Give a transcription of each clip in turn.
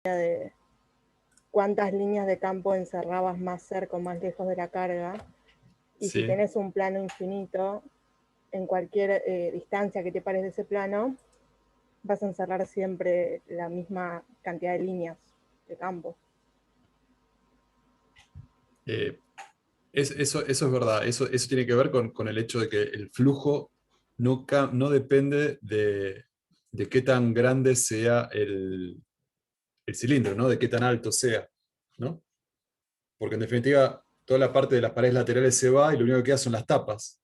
de cuántas líneas de campo encerrabas más cerca o más lejos de la carga, y si Sí. tenés un plano infinito, en cualquier distancia que te pares de ese plano, vas a encerrar siempre la misma cantidad de líneas de campo. Eh, eso es verdad, eso tiene que ver con el hecho de que el flujo no depende de qué tan grande sea el cilindro, ¿no? De qué tan alto sea, ¿no? Porque en definitiva toda la parte de las paredes laterales se va y lo único que queda son las tapas.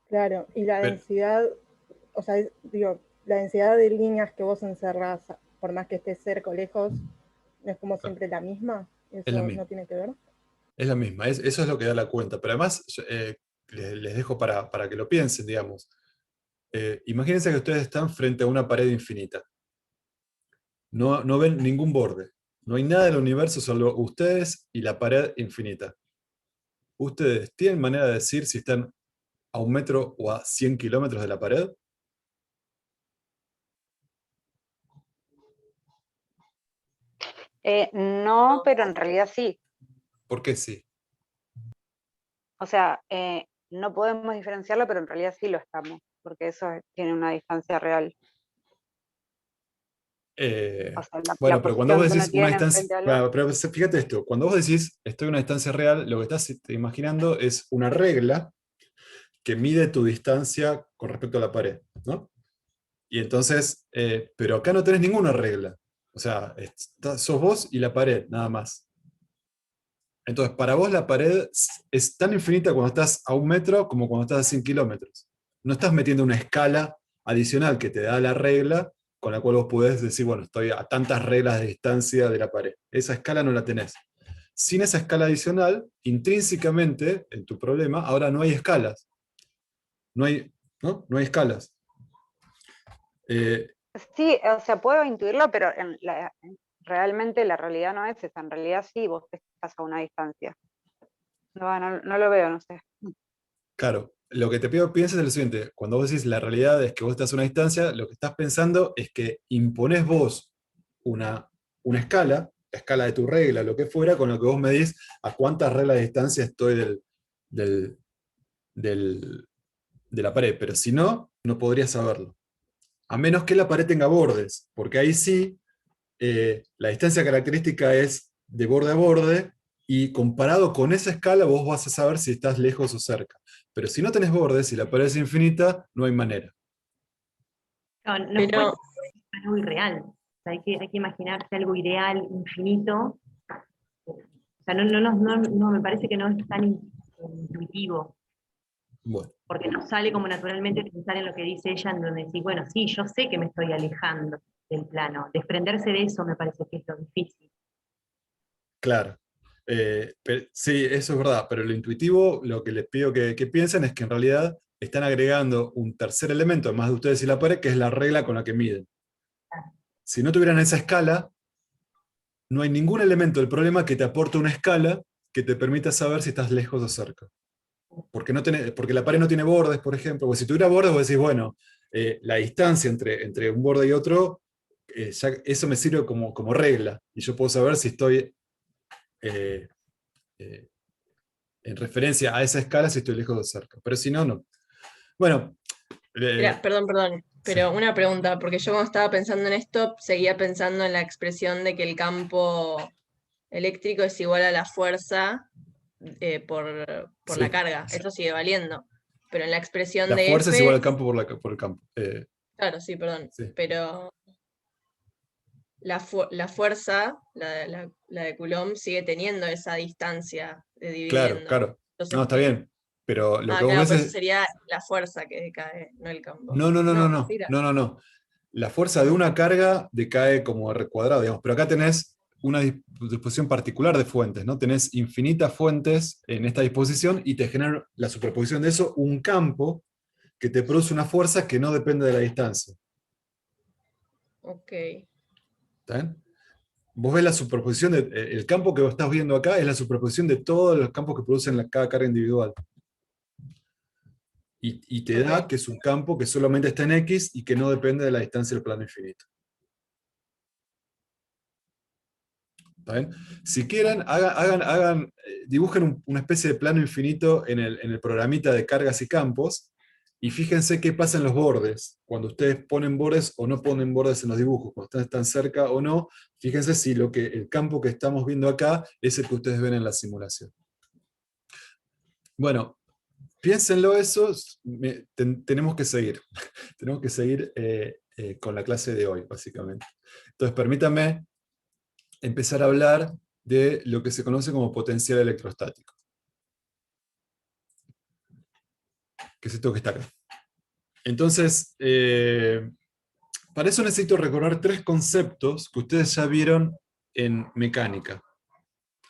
Claro, y la Pero, densidad, o sea, digo, la densidad de líneas que vos encerrás, por más que estés cerca o lejos, no es como claro, siempre la misma. es la Eso no misma, tiene que ver. es la misma, eso es lo que da la cuenta. Pero además, les dejo para que lo piensen, digamos. Imagínense que ustedes están frente a una pared infinita. No ven ningún borde. No hay nada del universo salvo ustedes y la pared infinita. ¿Ustedes tienen manera de decir si están a 1 metro o a 100 kilómetros de la pared? No, pero en realidad sí. ¿Por qué sí? O sea, no podemos diferenciarlo, pero en realidad sí lo estamos, porque eso tiene una distancia real. O sea, la Bueno, pero cuando posición vos que uno decís una tiene distancia, frente al otro. bueno, pero fíjate esto, cuando vos decís estoy en una distancia real, lo que estás imaginando es una regla que mide tu distancia con respecto a la pared, ¿no? Y entonces, pero acá no tenés ninguna regla. O sea, sos vos y la pared, nada más. Entonces, para vos la pared es tan infinita cuando estás a 1 metro como cuando estás a 100 kilómetros. No estás metiendo una escala adicional que te da la regla con la cual vos podés decir, bueno, estoy a tantas reglas de distancia de la pared. Esa escala no la tenés. Sin esa escala adicional, intrínsecamente, en tu problema, ahora no hay escalas. No hay, ¿no? No hay escalas. Eh, Sí, o sea, puedo intuirlo, pero realmente la realidad no es esa. En realidad sí, vos estás a una distancia. No lo veo, no sé. Claro, lo que te pido que pienses es lo siguiente: cuando vos decís la realidad es que vos estás a una distancia, lo que estás pensando es que imponés vos una, una escala, la escala de tu regla, lo que fuera, con lo que vos medís a cuántas reglas de distancia estoy del- del- de la pared, pero si no, no podrías saberlo. A menos que la pared tenga bordes, porque ahí sí, la distancia característica es de borde a borde, y comparado con esa escala vos vas a saber si estás lejos o cerca. Pero si no tenés bordes y la pared es infinita, no hay manera. No, no puede Pero, ser algo irreal. O sea, hay que imaginarse algo ideal, infinito. O sea, no, me parece que no es tan intuitivo, Bueno, porque nos sale como naturalmente pensar en lo que dice ella, en donde decís, bueno, sí, yo sé que me estoy alejando del plano. Desprenderse de eso me parece que es lo difícil. claro. Sí, eso es verdad, pero lo intuitivo, lo que les pido que piensen es que en realidad están agregando un tercer elemento, además de ustedes y la pared, que es la regla con la que miden. Si no tuvieran esa escala, no hay ningún elemento del problema que te aporte una escala que te permita saber si estás lejos o cerca. Porque la pared no tiene bordes, por ejemplo. Porque si tuviera bordes, vos decís, bueno, la distancia entre un borde y otro, eso me sirve como regla. Y yo puedo saber si estoy eh, eh, en referencia a esa escala, si estoy lejos o cerca. Pero si no, no. Bueno, Mira, perdón, sí, pero una pregunta, porque yo cuando estaba pensando en esto, seguía pensando en la expresión de que el campo eléctrico es igual a la fuerza por la sí. carga, eso sigue valiendo. Pero en la expresión La de fuerza es igual F, al campo por el campo. claro, sí, perdón, Sí. pero la fuerza, la de Coulomb, sigue teniendo esa distancia de Claro, dividiendo. claro. No, Entonces, está bien. Pero lo que vos claro, ves pero eso es. sería la fuerza que decae, no el campo. No, no, no, no, No, no. sí, No, no, no. La fuerza de una carga decae como R cuadrado, digamos, pero acá tenés una disposición particular de fuentes, ¿no? Tenés infinitas fuentes en esta disposición y te genera la superposición de eso un campo que te produce una fuerza que no depende de la distancia. ok. ¿Está bien? Vos ves la superposición, el campo que vos estás viendo acá es la superposición de todos los campos que producen cada carga individual. Y te Ok. da que es un campo que solamente está en X y que no depende de la distancia del plano infinito. ¿Está bien? Si quieren, dibujen una especie de plano infinito en el programita de cargas y campos, y fíjense qué pasa en los bordes, cuando ustedes ponen bordes o no ponen bordes en los dibujos, cuando ustedes están cerca o no, fíjense si el campo que estamos viendo acá es el que ustedes ven en la simulación. Bueno, piénsenlo eso, tenemos que seguir. Tenemos que seguir con la clase de hoy, básicamente. Entonces, permítanme empezar a hablar de lo que se conoce como potencial electrostático. Que es esto que está acá. Entonces, para eso necesito recordar 3 conceptos que ustedes ya vieron en mecánica.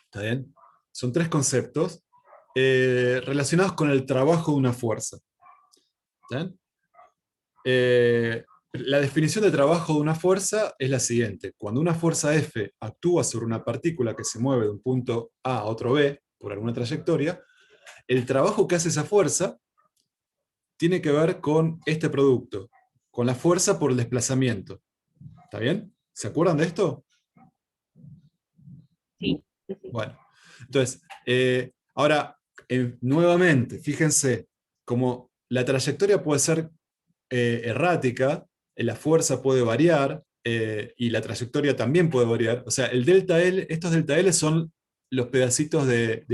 ¿Está bien? Son 3 conceptos relacionados con el trabajo de una fuerza. ¿Está bien? La definición de trabajo de una fuerza es la siguiente. Cuando una fuerza F actúa sobre una partícula que se mueve de un punto A a otro B, por alguna trayectoria, el trabajo que hace esa fuerza tiene que ver con este producto, con la fuerza por el desplazamiento. ¿Está bien? ¿Se acuerdan de esto? Sí, sí, sí. Bueno, entonces, ahora, nuevamente, fíjense, como la trayectoria puede ser errática, la fuerza puede variar, y la trayectoria también puede variar. O sea, el delta L, estos delta L son los pedacitos de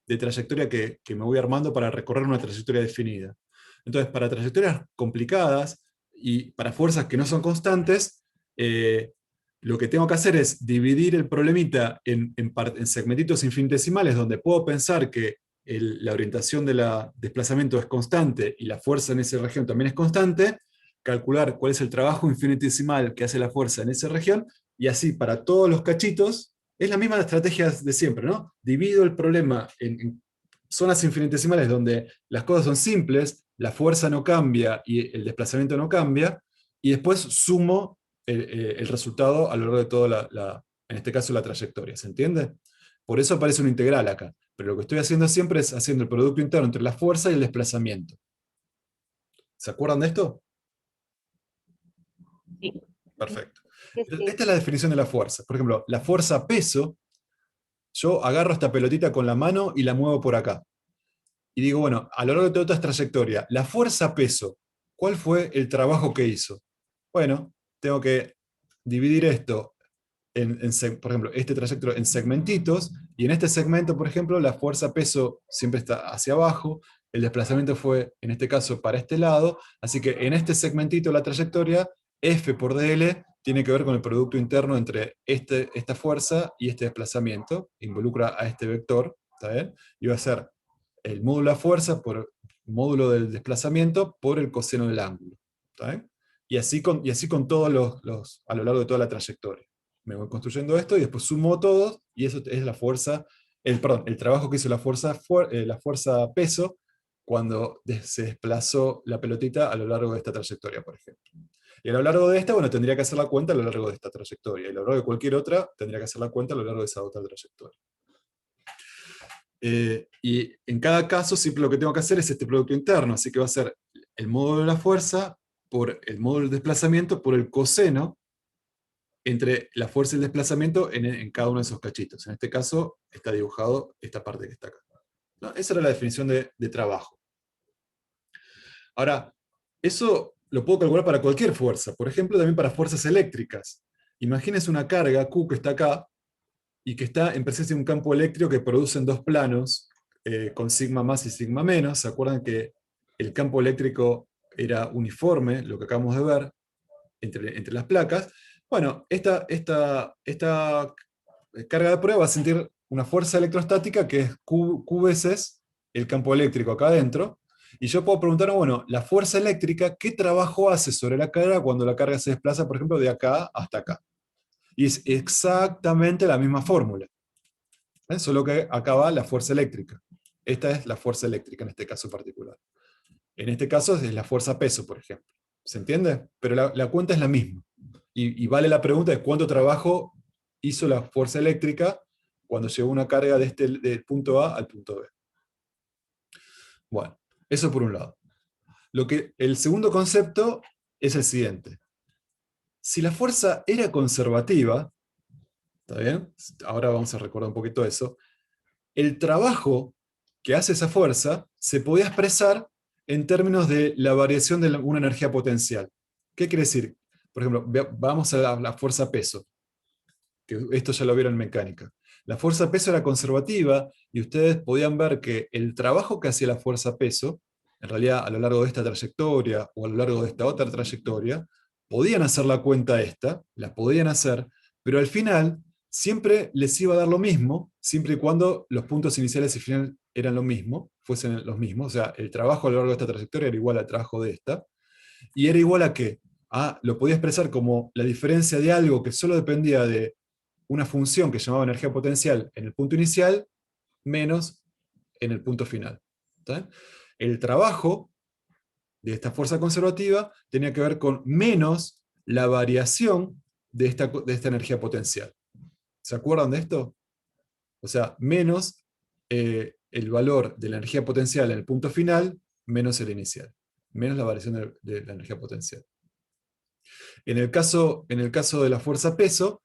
trayectoria que me voy armando para recorrer una trayectoria definida. Entonces, para trayectorias complicadas y para fuerzas que no son constantes, lo que tengo que hacer es dividir el problemita en segmentitos infinitesimales, donde puedo pensar que la orientación del desplazamiento es constante y la fuerza en esa región también es constante, calcular cuál es el trabajo infinitesimal que hace la fuerza en esa región, y así para todos los cachitos, es la misma estrategia de siempre, ¿no? Divido el problema en zonas infinitesimales donde las cosas son simples, la fuerza no cambia y el desplazamiento no cambia, y después sumo el resultado a lo largo de toda en este caso la trayectoria, ¿se entiende? Por eso aparece una integral acá, pero lo que estoy haciendo siempre es haciendo el producto interno entre la fuerza y el desplazamiento. ¿Se acuerdan de esto? Sí. Perfecto. Sí, sí. Esta es la definición de la fuerza. Por ejemplo, la fuerza peso, yo agarro esta pelotita con la mano y la muevo por acá. Y digo, bueno, a lo largo de toda esta trayectoria, la fuerza peso, ¿cuál fue el trabajo que hizo? Bueno, tengo que dividir esto por ejemplo, este trayecto en segmentitos, y en este segmento, por ejemplo, la fuerza peso siempre está hacia abajo, el desplazamiento fue, en este caso, para este lado, así que en este segmentito la trayectoria, F por dl, tiene que ver con el producto interno entre esta fuerza y este desplazamiento, involucra a este vector, ¿está bien? Y va a ser el módulo de la fuerza por módulo del desplazamiento por el coseno del ángulo, ¿está bien? Y así con todos a lo largo de toda la trayectoria. Me voy construyendo esto y después sumo todos, y eso es la fuerza, el trabajo que hizo la fuerza peso cuando se desplazó la pelotita a lo largo de esta trayectoria, por ejemplo. Y a lo largo de esta, bueno, tendría que hacer la cuenta a lo largo de esta trayectoria, y a lo largo de cualquier otra, tendría que hacer la cuenta a lo largo de esa otra trayectoria. Y en cada caso, siempre lo que tengo que hacer es este producto interno, así que va a ser el módulo de la fuerza por el módulo del desplazamiento por el coseno entre la fuerza y el desplazamiento en cada uno de esos cachitos. En este caso está dibujado esta parte que está acá, ¿no? Esa era la definición de trabajo. Ahora, eso lo puedo calcular para cualquier fuerza, por ejemplo también para fuerzas eléctricas. Imagínense una carga Q que está acá, y que está en presencia de un campo eléctrico que produce en 2 planos, con sigma más y sigma menos. ¿Se acuerdan que el campo eléctrico era uniforme, lo que acabamos de ver, entre las placas? Bueno, esta carga de prueba va a sentir una fuerza electrostática que es Q veces el campo eléctrico acá adentro, y yo puedo preguntar, bueno, la fuerza eléctrica, ¿qué trabajo hace sobre la carga cuando la carga se desplaza, por ejemplo, de acá hasta acá? Y es exactamente la misma fórmula. Solo que acá va la fuerza eléctrica. Esta es la fuerza eléctrica en este caso particular. En este caso es la fuerza peso, por ejemplo. ¿Se entiende? Pero la cuenta es la misma. Y vale la pregunta de cuánto trabajo hizo la fuerza eléctrica cuando llevó una carga del punto A al punto B. Bueno, eso por un lado. El segundo concepto es el siguiente. Si la fuerza era conservativa, ¿Está bien? Ahora vamos a recordar un poquito eso. El trabajo que hace esa fuerza se podía expresar en términos de la variación de una energía potencial. ¿Qué quiere decir? Por ejemplo, vamos a la fuerza peso, que esto ya lo vieron en mecánica. La fuerza peso era conservativa y ustedes podían ver que el trabajo que hacía la fuerza peso, en realidad a lo largo de esta trayectoria o a lo largo de esta otra trayectoria, podían hacer la cuenta esta, la podían hacer, pero al final siempre les iba a dar lo mismo, siempre y cuando los puntos iniciales y final eran lo mismo, fuesen los mismos, o sea, el trabajo a lo largo de esta trayectoria era igual al trabajo de esta, y era igual a qué? Lo podía expresar como la diferencia de algo que solo dependía de una función que llamaba energía potencial en el punto inicial, menos en el punto final. ¿Está? El trabajo de esta fuerza conservativa tenía que ver con menos la variación de esta energía potencial. ¿Se acuerdan de esto? O sea, menos el valor de la energía potencial en el punto final, menos el inicial. Menos la variación de la energía potencial. En el caso de la fuerza peso,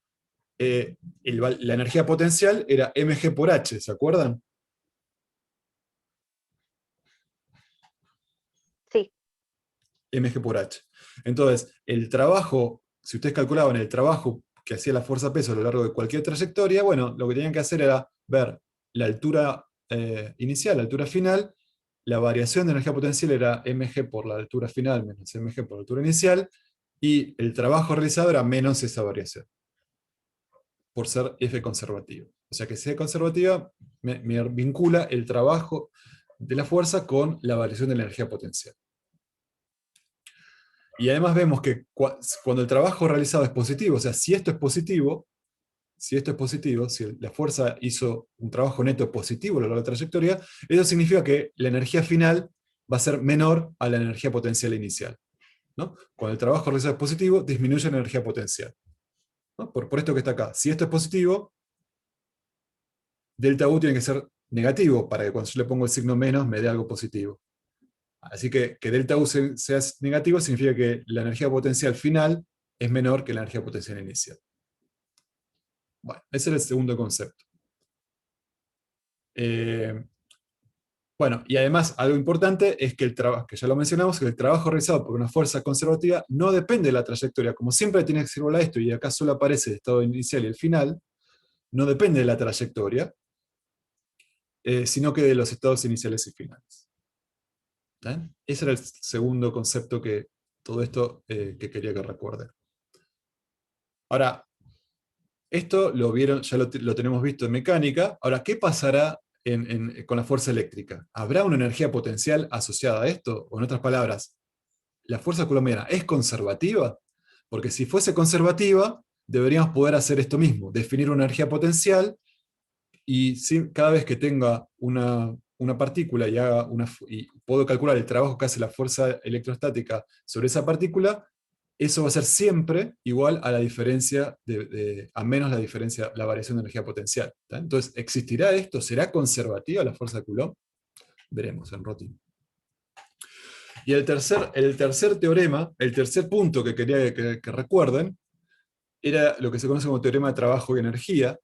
la energía potencial era mg por h, ¿se acuerdan? Sí. Mg por h. Entonces, el trabajo, si ustedes calculaban el trabajo que hacía la fuerza peso a lo largo de cualquier trayectoria, bueno, lo que tenían que hacer era ver la altura inicial, la altura final, la variación de energía potencial era mg por la altura final menos mg por la altura inicial, y el trabajo realizado era menos esa variación, por ser F conservativa. O sea que si es conservativa, me vincula el trabajo de la fuerza con la variación de la energía potencial. Y además vemos que cuando el trabajo realizado es positivo, o sea, si esto es positivo, si la fuerza hizo un trabajo neto positivo a lo largo de la trayectoria, eso significa que la energía final va a ser menor a la energía potencial inicial, ¿no? Cuando el trabajo realizado es positivo, disminuye la energía potencial, ¿no? Por esto que está acá. Si esto es positivo, delta U tiene que ser negativo para que cuando yo le pongo el signo menos me dé algo positivo. Así que delta U sea negativo significa que la energía potencial final es menor que la energía potencial inicial. Bueno, ese es el segundo concepto. Bueno, y además algo importante es que el trabajo, que ya lo mencionamos, que el trabajo realizado por una fuerza conservativa no depende de la trayectoria. Como siempre tiene que ser igual a esto, y acá solo aparece el estado inicial y el final, no depende de la trayectoria, sino que de los estados iniciales y finales. ¿Bien? Ese era el segundo concepto que todo esto que quería que recuerden. Ahora, esto lo vieron, ya lo tenemos visto en mecánica. Ahora, ¿qué pasará con la fuerza eléctrica? ¿Habrá una energía potencial asociada a esto? O en otras palabras, ¿la fuerza coulombiana es conservativa? Porque si fuese conservativa, deberíamos poder hacer esto mismo, definir una energía potencial, y cada vez que tenga una partícula y puedo calcular el trabajo que hace la fuerza electrostática sobre esa partícula, eso va a ser siempre igual a la diferencia, a menos la variación de energía potencial. ¿Tá? Entonces, ¿existirá esto? ¿Será conservativa la fuerza de Coulomb? Veremos en Rotin. Y el tercer teorema, el tercer punto que quería que recuerden, era lo que se conoce como teorema de trabajo y energía,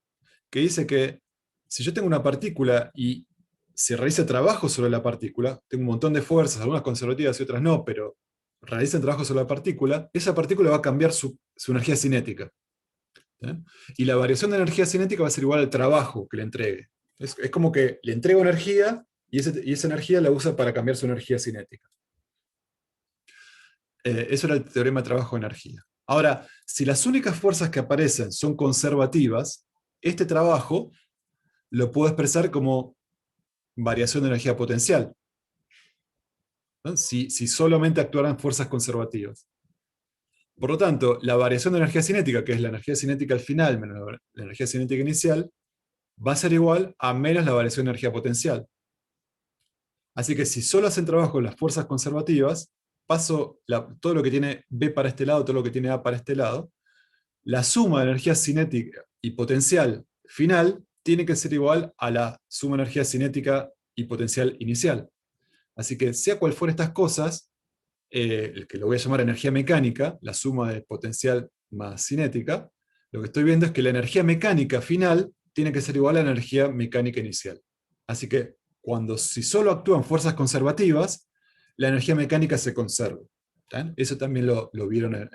que dice que si yo tengo una partícula y se realiza trabajo sobre la partícula, tengo un montón de fuerzas, algunas conservativas y otras no, pero realizan trabajo sobre la partícula, esa partícula va a cambiar su energía cinética. ¿Sí? Y la variación de energía cinética va a ser igual al trabajo que le entregue. Es como que le entrego energía y esa energía la usa para cambiar su energía cinética. Eso era el teorema de trabajo-energía. Ahora, si las únicas fuerzas que aparecen son conservativas, este trabajo lo puedo expresar como variación de energía potencial, ¿no? Si solamente actuaran fuerzas conservativas. Por lo tanto, la variación de energía cinética, que es la energía cinética al final menos la energía cinética inicial, va a ser igual a menos la variación de energía potencial. Así que si solo hacen trabajo las fuerzas conservativas, paso todo lo que tiene B para este lado, todo lo que tiene A para este lado, la suma de energía cinética y potencial final tiene que ser igual a la suma de energía cinética y potencial inicial. Así que sea cual fuera estas cosas, el que lo voy a llamar energía mecánica, la suma de potencial más cinética, lo que estoy viendo es que la energía mecánica final tiene que ser igual a la energía mecánica inicial. Así que si solo actúan fuerzas conservativas, la energía mecánica se conserva. ¿Está? Eso también lo vieron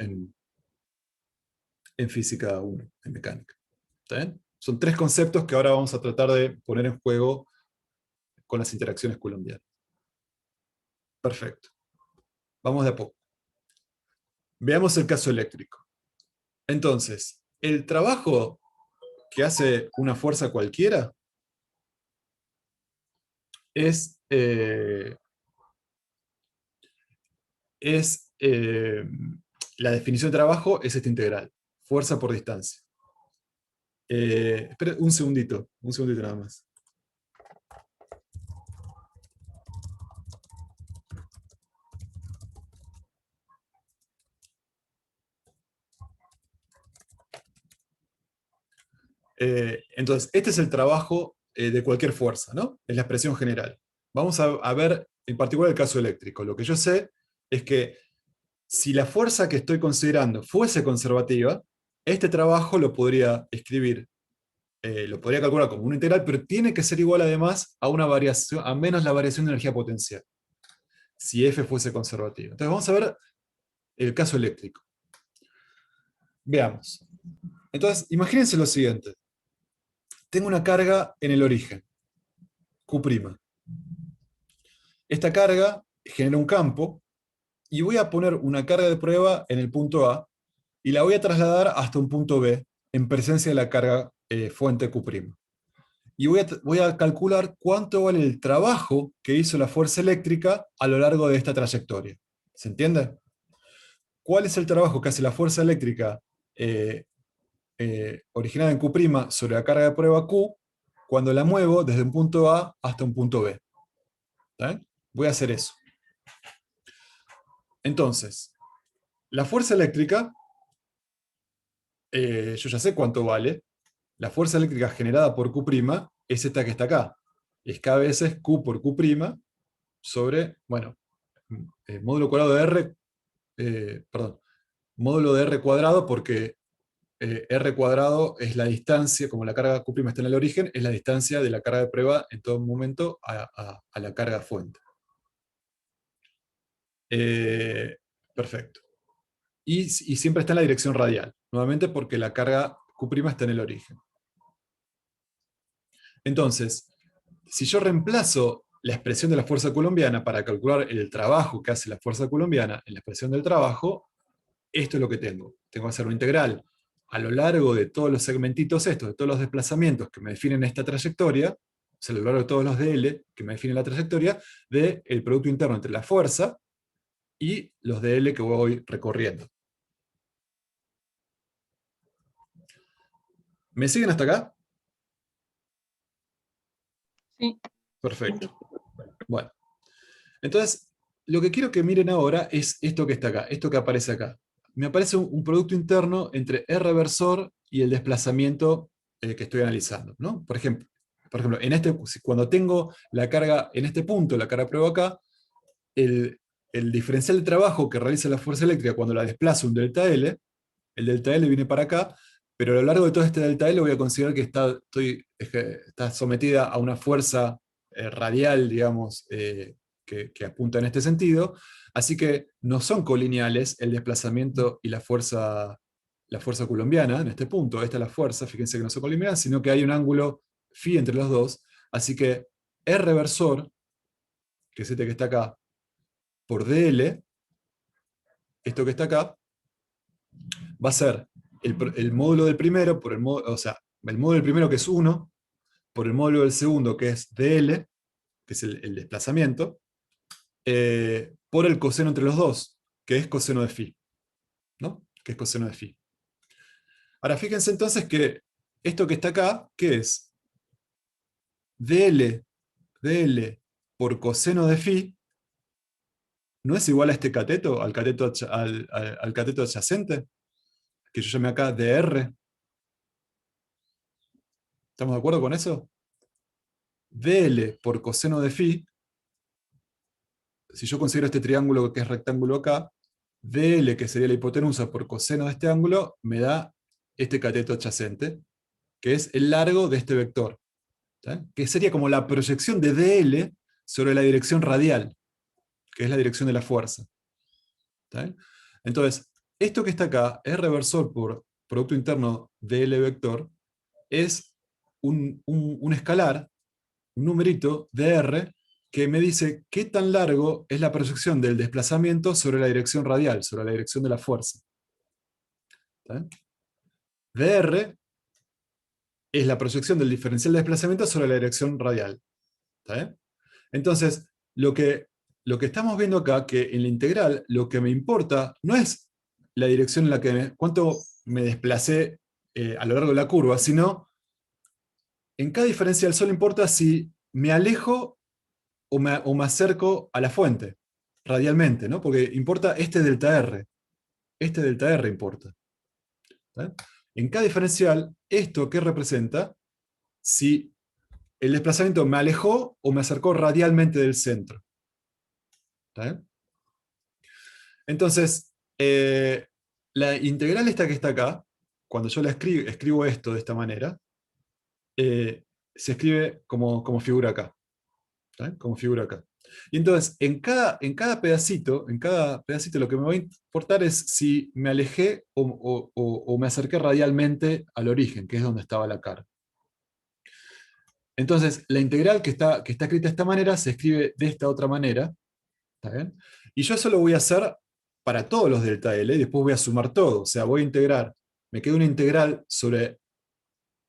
en física 1, en mecánica. ¿Está bien? Son 3 conceptos que ahora vamos a tratar de poner en juego con las interacciones coulombianas. Perfecto. Vamos de a poco. Veamos el caso eléctrico. Entonces, el trabajo que hace una fuerza cualquiera es la definición de trabajo es esta integral, fuerza por distancia. Espera un segundito nada más. Entonces, este es el trabajo de cualquier fuerza, ¿no? Es la expresión general. Vamos a ver en particular el caso eléctrico. Lo que yo sé es que si la fuerza que estoy considerando fuese conservativa, este trabajo lo podría escribir, lo podría calcular como una integral, pero tiene que ser igual además a una variación, a menos la variación de energía potencial, si F fuese conservativa. Entonces vamos a ver el caso eléctrico. Veamos. Entonces, imagínense lo siguiente. Tengo una carga en el origen, Q'. Esta carga genera un campo, y voy a poner una carga de prueba en el punto A, y la voy a trasladar hasta un punto B, en presencia de la carga fuente Q'. Y voy a calcular cuánto vale el trabajo que hizo la fuerza eléctrica a lo largo de esta trayectoria. ¿Se entiende? ¿Cuál es el trabajo que hace la fuerza eléctrica originada en Q' sobre la carga de prueba Q, cuando la muevo desde un punto A hasta un punto B? ¿Está? Voy a hacer eso. Entonces, la fuerza eléctrica, yo ya sé cuánto vale. La fuerza eléctrica generada por Q' es esta que está acá. Es K veces Q por Q' sobre, bueno, módulo cuadrado de R, módulo de R cuadrado, porque R cuadrado es la distancia, como la carga Q' está en el origen, es la distancia de la carga de prueba en todo momento a la carga fuente. Perfecto. Y siempre está en la dirección radial, nuevamente porque la carga Q' está en el origen. Entonces, si yo reemplazo la expresión de la fuerza coulombiana para calcular el trabajo que hace la fuerza coulombiana en la expresión del trabajo, esto es lo que tengo. Tengo que hacer una integral a lo largo de todos los segmentitos estos, de todos los desplazamientos que me definen esta trayectoria, o sea, a lo largo de todos los dl que me definen la trayectoria, del producto interno entre la fuerza y los dl que voy recorriendo. ¿Me siguen hasta acá? Sí. Perfecto. Bueno, entonces, lo que quiero que miren ahora es esto que está acá, esto que aparece acá. Me aparece un producto interno entre R versor y el desplazamiento que estoy analizando, ¿no? Por ejemplo, cuando tengo la carga en este punto, la carga de prueba acá, el diferencial de trabajo que realiza la fuerza eléctrica cuando la desplazo un delta L, el delta L viene para acá, pero a lo largo de todo este delta L voy a considerar que está sometida a una fuerza radial, digamos, que apunta en este sentido, así que no son colineales el desplazamiento y la fuerza coulombiana en este punto. Esta es la fuerza, fíjense que no son colineales, sino que hay un ángulo phi entre los dos, así que R versor, que es este que está acá, por dl, esto que está acá, va a ser el módulo del primero, o sea, el módulo del primero que es 1, por el módulo del segundo que es dl, que es el desplazamiento, por el coseno entre los dos, que es coseno de phi, ¿no? Que es coseno de phi. Ahora fíjense entonces que esto que está acá, ¿qué es? dl por coseno de phi, ¿no es igual a este cateto, al cateto adyacente? Que yo llamé acá dr. ¿Estamos de acuerdo con eso? dl por coseno de phi, si yo considero este triángulo que es rectángulo acá, dl, que sería la hipotenusa por coseno de este ángulo, me da este cateto adyacente, que es el largo de este vector, ¿tá? Que sería como la proyección de dl sobre la dirección radial, que es la dirección de la fuerza. ¿Tá? Entonces, esto que está acá, R reversor por producto interno dl vector, es un escalar, un numerito de R, que me dice qué tan largo es la proyección del desplazamiento sobre la dirección radial, sobre la dirección de la fuerza. ¿Tá? dr es la proyección del diferencial de desplazamiento sobre la dirección radial. ¿Está bien? Entonces, lo que estamos viendo acá, que en la integral, lo que me importa no es la dirección en la que cuánto me desplacé a lo largo de la curva, sino en cada diferencial solo importa si me alejo o me acerco a la fuente, radialmente, ¿no? Porque importa este delta R. Este delta R importa. ¿Está? En cada diferencial, ¿esto qué representa? Si el desplazamiento me alejó o me acercó radialmente del centro. ¿Está bien? Entonces, la integral esta que está acá, cuando yo la escribo esto de esta manera, se escribe como figura acá. ¿Está bien? Como figura acá. Y entonces, en cada pedacito lo que me va a importar es si me alejé o me acerqué radialmente al origen, que es donde estaba la cara. Entonces, la integral que está escrita de esta manera se escribe de esta otra manera. ¿Está bien? Y yo eso lo voy a hacer para todos los delta L, y después voy a sumar todo. O sea, voy a integrar, me queda una integral sobre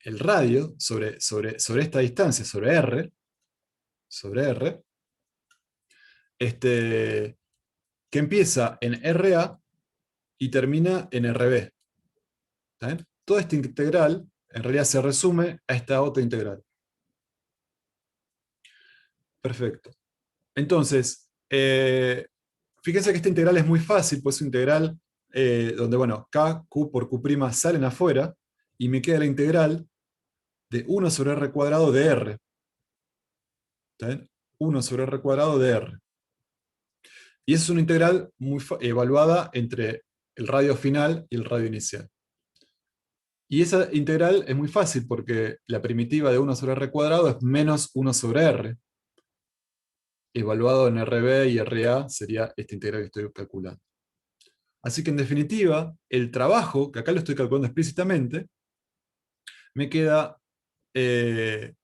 el radio, sobre esta distancia, sobre R, que empieza en RA y termina en RB. ¿Está bien? Toda esta integral en realidad se resume a esta otra integral. Perfecto. Entonces, fíjense que esta integral es muy fácil, pues es una integral donde, bueno, K, Q por Q' salen afuera, y me queda la integral de 1 sobre R cuadrado de R. ¿Está bien? 1 sobre R cuadrado de R. Y esa es una integral muy evaluada entre el radio final y el radio inicial. Y esa integral es muy fácil porque la primitiva de 1 sobre R cuadrado es menos 1 sobre R. Evaluado en RB y RA sería esta integral que estoy calculando. Así que en definitiva, el trabajo, que acá lo estoy calculando explícitamente, me queda,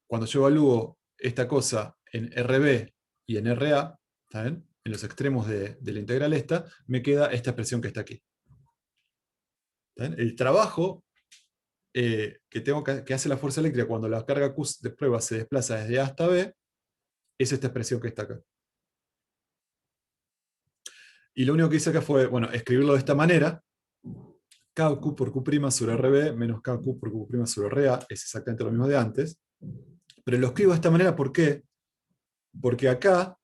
cuando yo evalúo esta cosa en RB y en RA, ¿está bien? En los extremos de la integral esta, me queda esta expresión que está aquí. ¿Está bien? El trabajo que hace la fuerza eléctrica cuando la carga Q de prueba se desplaza desde A hasta B, es esta expresión que está acá. Y lo único que hice acá fue, bueno, escribirlo de esta manera. KQ por Q' sobre RB menos KQ por Q' sobre RA es exactamente lo mismo de antes. Pero lo escribo de esta manera, ¿por qué? Porque acá,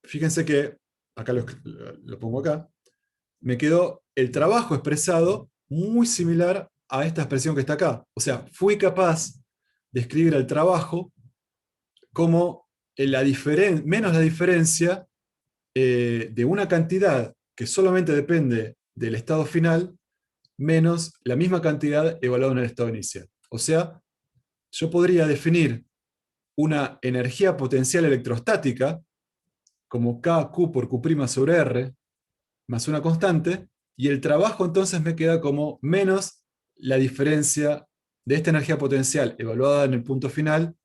fíjense que, acá lo pongo acá, me quedó el trabajo expresado muy similar a esta expresión que está acá. O sea, fui capaz de escribir el trabajo como menos la diferencia de una cantidad que solamente depende del estado final, menos la misma cantidad evaluada en el estado inicial. O sea, yo podría definir una energía potencial electrostática como KQ por Q' sobre R, más una constante, y el trabajo entonces me queda como menos la diferencia de esta energía potencial evaluada en el punto final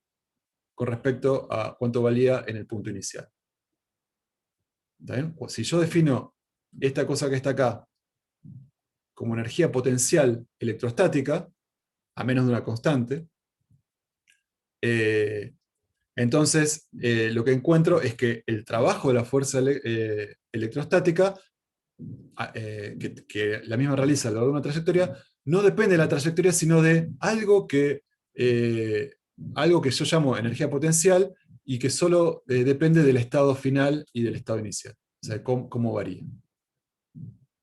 con respecto a cuánto valía en el punto inicial. ¿Está bien? Si yo defino esta cosa que está acá como energía potencial electrostática, a menos de una constante, entonces lo que encuentro es que el trabajo de la fuerza electrostática, que la misma realiza a lo largo de una trayectoria, no depende de la trayectoria, sino de algo que yo llamo energía potencial, y que solo depende del estado final y del estado inicial. O sea, cómo varía.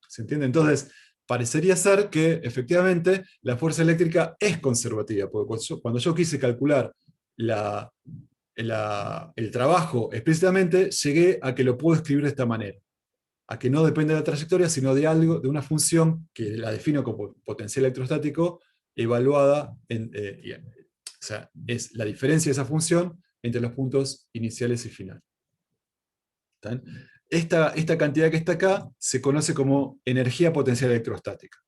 ¿Se entiende? Entonces, parecería ser que efectivamente la fuerza eléctrica es conservativa, porque cuando yo quise calcular el trabajo explícitamente, llegué a que lo puedo escribir de esta manera. A que no depende de la trayectoria, sino de algo, de una función que la defino como potencial electrostático evaluada, o sea, es la diferencia de esa función entre los puntos iniciales y finales. ¿Está bien? Esta cantidad que está acá se conoce como energía potencial electrostática.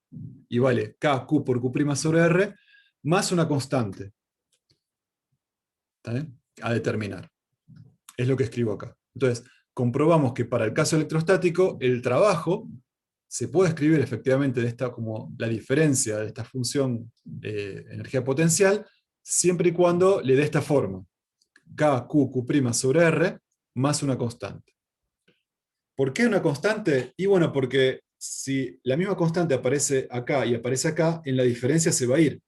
Y vale Q por Q' sobre R más una constante. ¿Está bien? A determinar. Es lo que escribo acá. Entonces, comprobamos que para el caso electrostático, el trabajo se puede escribir efectivamente de esta, como la diferencia de esta función energía potencial, siempre y cuando le dé esta forma. Q' sobre R más una constante. ¿Por qué una constante? Y bueno, porque si la misma constante aparece acá y aparece acá, en la diferencia se va a ir.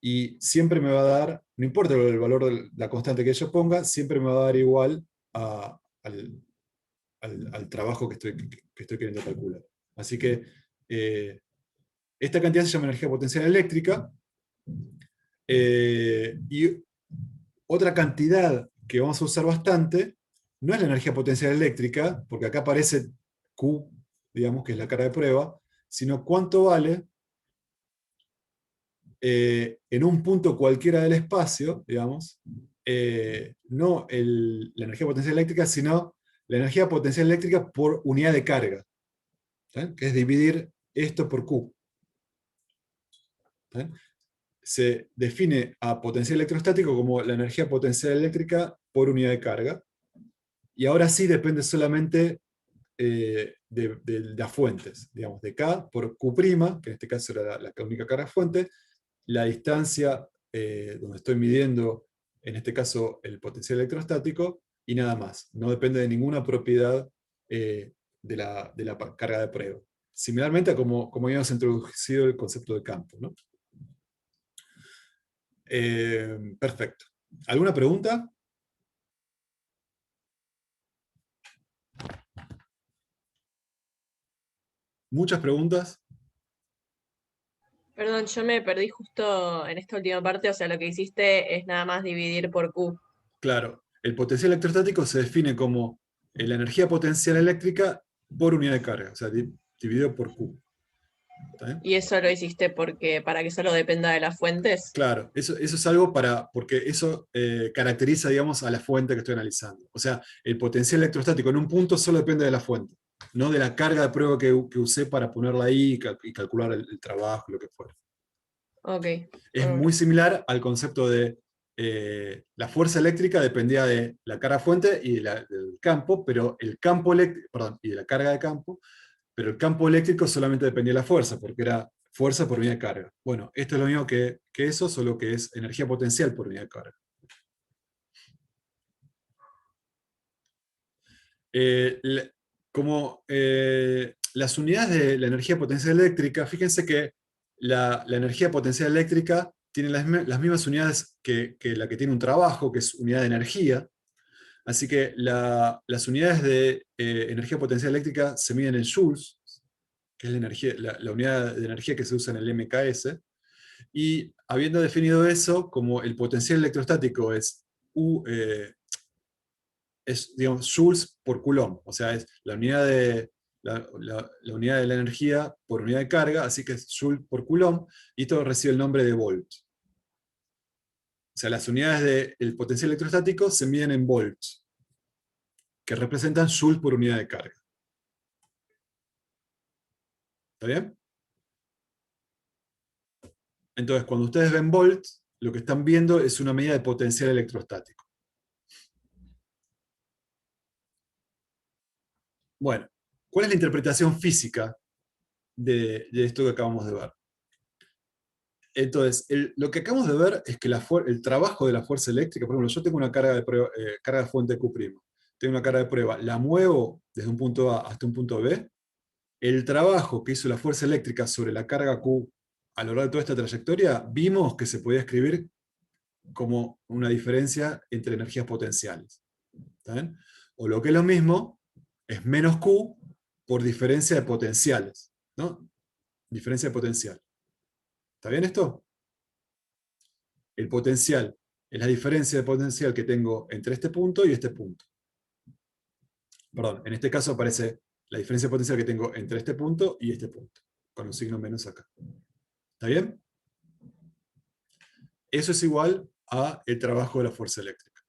Y siempre me va a dar, no importa el valor de la constante que yo ponga, siempre me va a dar igual al trabajo que estoy queriendo calcular. Así que esta cantidad se llama energía potencial eléctrica. Y otra cantidad que vamos a usar bastante no es la energía potencial eléctrica, porque acá aparece Q, digamos, que es la carga de prueba, sino cuánto vale en un punto cualquiera del espacio, digamos, no la energía potencial eléctrica, sino la energía potencial eléctrica por unidad de carga, ¿sí? Que es dividir esto por Q. ¿Sí? Se define a potencial electrostático como la energía potencial eléctrica por unidad de carga, y ahora sí depende solamente de las fuentes, digamos, de K por Q', que en este caso era la única carga fuente, la distancia donde estoy midiendo, en este caso, el potencial electrostático, y nada más. No depende de ninguna propiedad de la carga de prueba. Similarmente a como habíamos introducido el concepto de campo, ¿no? Perfecto. ¿Alguna pregunta? ¿Muchas preguntas? Perdón, yo me perdí justo en esta última parte, o sea, lo que hiciste es nada más dividir por Q. Claro, el potencial electrostático se define como la energía potencial eléctrica por unidad de carga, o sea, dividido por Q. ¿Está bien? Y eso lo hiciste para que solo dependa de las fuentes. Claro, eso es algo porque eso caracteriza, digamos, a la fuente que estoy analizando. O sea, el potencial electrostático en un punto solo depende de la fuente, no de la carga de prueba que usé para ponerla ahí y calcular el trabajo, lo que fuera. Ok. Es muy similar al concepto de la fuerza eléctrica dependía de la carga fuente y del campo, pero el campo eléctrico, perdón, y de la carga de campo, pero el campo eléctrico solamente dependía de la fuerza, porque era fuerza por unidad de carga. Bueno, esto es lo mismo que eso, solo que es energía potencial por unidad de carga. Como las unidades de la energía potencial eléctrica, fíjense que la energía potencial eléctrica tiene las mismas unidades que la que tiene un trabajo, que es unidad de energía. Así que las unidades de energía potencial eléctrica se miden en joules, que es la unidad de energía que se usa en el MKS. Y habiendo definido eso, como el potencial electrostático es digamos, joules por coulomb, o sea, es la unidad de la unidad de la energía por unidad de carga, así que es joule por coulomb, y esto recibe el nombre de volt. O sea, las unidades del potencial electrostático se miden en volts, que representan joules por unidad de carga. ¿Está bien? Entonces, cuando ustedes ven volts, lo que están viendo es una medida de potencial electrostático. Bueno, ¿cuál es la interpretación física de esto que acabamos de ver? Entonces, lo que acabamos de ver es que el trabajo de la fuerza eléctrica, por ejemplo, yo tengo una carga de fuente Q', tengo una carga de prueba, la muevo desde un punto A hasta un punto B, el trabajo que hizo la fuerza eléctrica sobre la carga Q a lo largo de toda esta trayectoria, vimos que se podía escribir como una diferencia entre energías potenciales. ¿Está bien? O lo que es lo mismo, es menos Q por diferencia de potenciales, ¿no? Diferencia de potencial. ¿Está bien esto? El potencial es la diferencia de potencial que tengo entre este punto y este punto. Perdón, en este caso aparece la diferencia de potencial que tengo entre este punto y este punto, con un signo menos acá. ¿Está bien? Eso es igual a el trabajo de la fuerza eléctrica.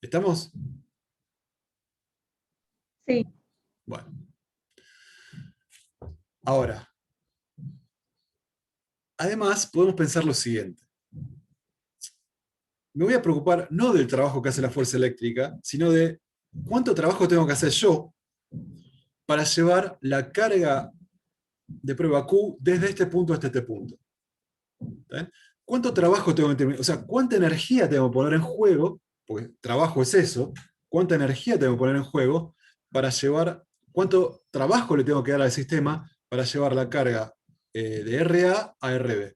¿Estamos? Sí. Bueno. Ahora, además podemos pensar lo siguiente. Me voy a preocupar no del trabajo que hace la fuerza eléctrica, sino de cuánto trabajo tengo que hacer yo para llevar la carga de prueba Q desde este punto hasta este punto. ¿Está bien? ¿Cuánto trabajo tengo que terminar? O sea, ¿cuánta energía tengo que poner en juego? Porque trabajo es eso. ¿Cuánta energía tengo que poner en juego para llevar, cuánto trabajo le tengo que dar al sistema para llevar la carga de RA a RB?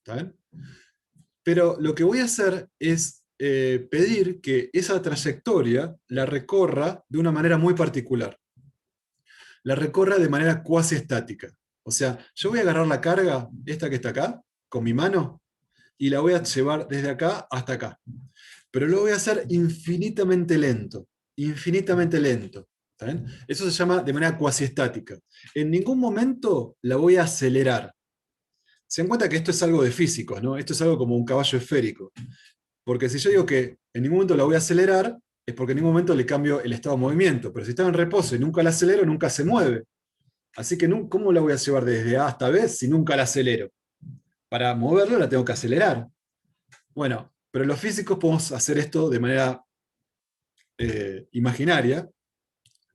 ¿Está bien? Pero lo que voy a hacer es pedir que esa trayectoria la recorra de una manera muy particular. La recorra de manera cuasi estática. O sea, yo voy a agarrar la carga, esta que está acá, con mi mano, y la voy a llevar desde acá hasta acá. Pero lo voy a hacer infinitamente lento. Infinitamente lento. ¿Está bien? Eso se llama de manera cuasi estática. En ningún momento la voy a acelerar. Se dan cuenta que esto es algo de físicos, ¿no? Esto es algo como un caballo esférico. Porque si yo digo que en ningún momento la voy a acelerar, es porque en ningún momento le cambio el estado de movimiento. Pero si está en reposo y nunca la acelero, nunca se mueve. Así que, ¿cómo la voy a llevar desde A hasta B si nunca la acelero? Para moverla la tengo que acelerar. Bueno, pero los físicos podemos hacer esto de manera imaginaria,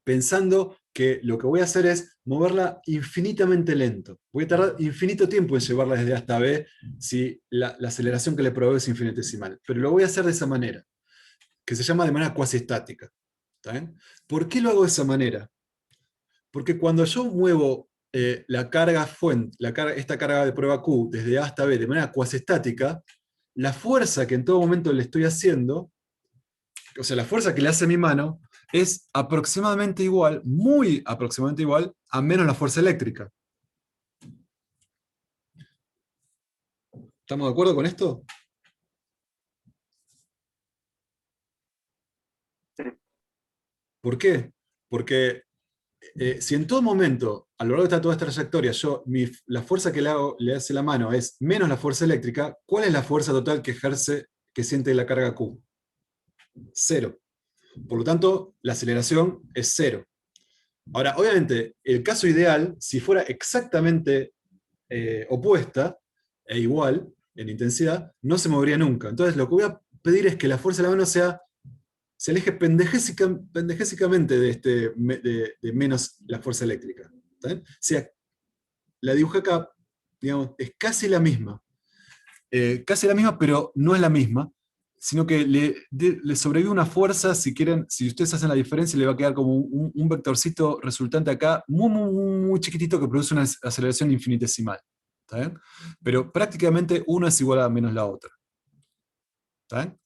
pensando que lo que voy a hacer es moverla infinitamente lento. Voy a tardar infinito tiempo en llevarla desde A hasta B si la aceleración que le proveo es infinitesimal. Pero lo voy a hacer de esa manera, que se llama de manera cuasi estática. ¿Está bien? ¿Por qué lo hago de esa manera? Porque cuando yo muevo la carga fuente, esta carga de prueba Q desde A hasta B de manera cuasi estática, la fuerza que en todo momento le estoy haciendo, o sea, la fuerza que le hace mi mano, es aproximadamente igual, muy aproximadamente igual, a menos la fuerza eléctrica. ¿Estamos de acuerdo con esto? ¿Por qué? Porque si en todo momento, a lo largo de toda esta trayectoria, la fuerza que le hace la mano es menos la fuerza eléctrica, ¿cuál es la fuerza total que siente la carga Q? 0. Por lo tanto, la aceleración es 0. Ahora, obviamente, el caso ideal, si fuera exactamente opuesta e igual en intensidad, no se movería nunca. Entonces, lo que voy a pedir es que la fuerza de la mano se aleje pendejésicamente de menos la fuerza eléctrica. ¿Está bien? O sea, la dibujé acá, digamos, es casi la misma. Casi la misma, pero no es la misma, sino que le sobrevive una fuerza, si quieren, si ustedes hacen la diferencia, le va a quedar como un vectorcito resultante acá, muy, muy, muy chiquitito, que produce una aceleración infinitesimal. ¿Está bien? Pero prácticamente una es igual a menos la otra. ¿Está bien?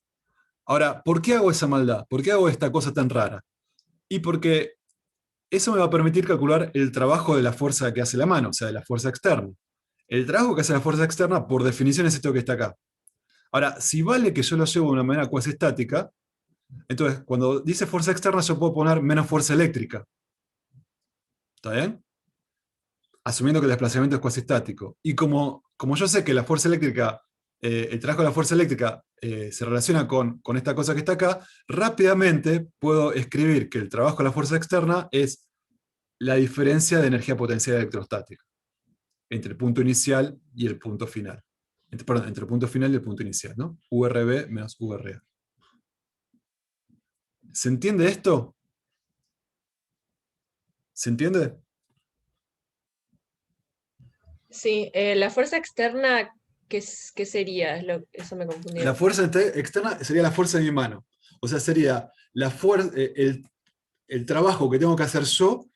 Ahora, ¿por qué hago esa maldad? ¿Por qué hago esta cosa tan rara? Y porque eso me va a permitir calcular el trabajo de la fuerza que hace la mano, o sea, de la fuerza externa. El trabajo que hace la fuerza externa, por definición, es esto que está acá. Ahora, si vale que yo lo llevo de una manera cuasi estática, entonces, cuando dice fuerza externa, yo puedo poner menos fuerza eléctrica. ¿Está bien? Asumiendo que el desplazamiento es cuasi estático. Y como yo sé que la fuerza eléctrica, el trabajo de la fuerza eléctrica se relaciona con esta cosa que está acá, rápidamente puedo escribir que el trabajo de la fuerza externa es la diferencia de energía potencial electrostática entre el punto inicial y el punto final. Perdón, entre el punto final y el punto inicial, ¿no? URB menos URA. ¿Se entiende esto? ¿Se entiende? Sí, la fuerza externa, ¿qué sería? Eso me confundió. La fuerza externa sería la fuerza de mi mano. O sea, sería el trabajo que tengo que hacer yo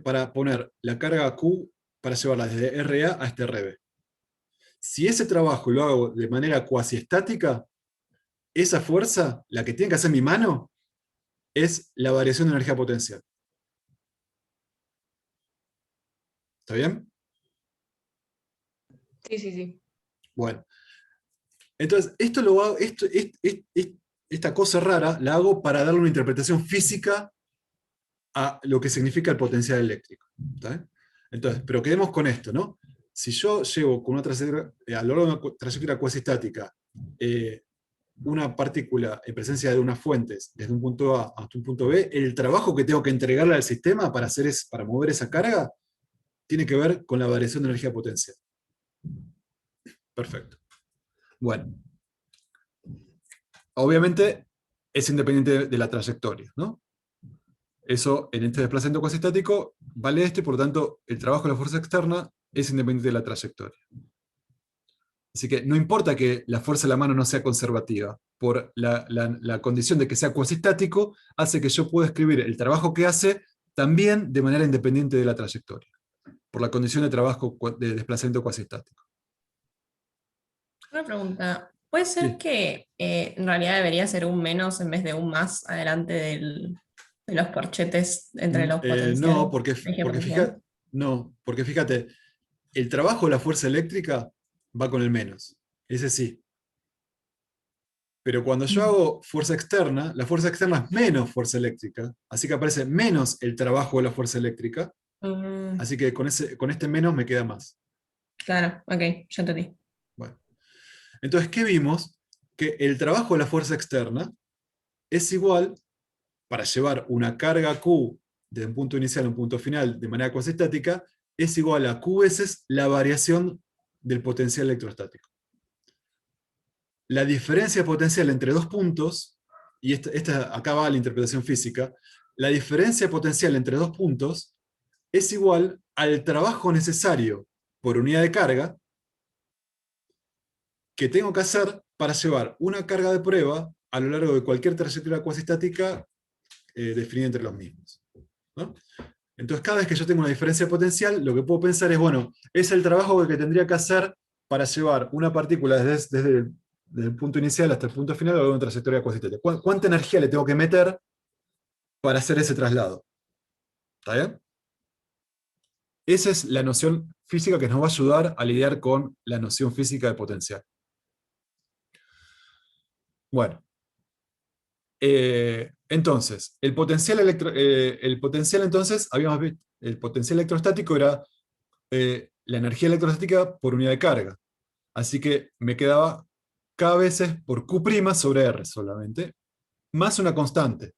para poner la carga Q para llevarla desde RA a este RB. Si ese trabajo lo hago de manera cuasi estática, esa fuerza, la que tiene que hacer mi mano, es la variación de energía potencial. ¿Está bien? Sí, sí, sí. Bueno. Entonces, esta cosa rara la hago para darle una interpretación física a lo que significa el potencial eléctrico. ¿Está bien? Entonces, pero quedemos con esto, ¿no? si yo llevo con una trayectoria, a lo largo de una trayectoria cuasistática, una partícula en presencia de unas fuentes desde un punto A hasta un punto B, el trabajo que tengo que entregarle al sistema para mover esa carga tiene que ver con la variación de energía potencial. Perfecto. Bueno. Obviamente es independiente de la trayectoria, ¿no? Eso, en este desplazamiento cuasistático, vale esto, y por lo tanto, el trabajo de la fuerza externa es independiente de la trayectoria. Así que no importa que la fuerza de la mano no sea conservativa, por la condición de que sea cuasistático, hace que yo pueda escribir el trabajo que hace también de manera independiente de la trayectoria, por la condición de trabajo de desplazamiento cuasistático. Una pregunta. ¿Puede ser Sí. que en realidad debería ser un menos en vez de un más adelante de los corchetes entre los potenciales? No, energía potencial? porque fíjate, el trabajo de la fuerza eléctrica va con el menos, ese sí. Pero cuando yo hago fuerza externa, la fuerza externa es menos fuerza eléctrica, así que aparece menos el trabajo de la fuerza eléctrica, así que con este menos me queda más. Claro, ok, ya entendí. Bueno. Entonces, ¿qué vimos? Que el trabajo de la fuerza externa es igual, para llevar una carga Q de un punto inicial a un punto final de manera cuasistática, es igual a Q veces la variación del potencial electrostático. La diferencia potencial entre dos puntos, y acá va la interpretación física, la diferencia potencial entre dos puntos es igual al trabajo necesario por unidad de carga que tengo que hacer para llevar una carga de prueba a lo largo de cualquier trayectoria cuasistática definida entre los mismos, ¿no? Entonces, cada vez que yo tengo una diferencia potencial, lo que puedo pensar es, bueno, es el trabajo que tendría que hacer para llevar una partícula desde el punto inicial hasta el punto final a lo largo de una trayectoria cuasistática. ¿Cuánta energía le tengo que meter para hacer ese traslado? ¿Está bien? Esa es la noción física que nos va a ayudar a lidiar con la noción física de potencial. Bueno. Entonces, el potencial entonces, habíamos visto, el potencial electrostático era la energía electrostática por unidad de carga. Así que me quedaba K veces por Q' sobre R solamente, más una constante.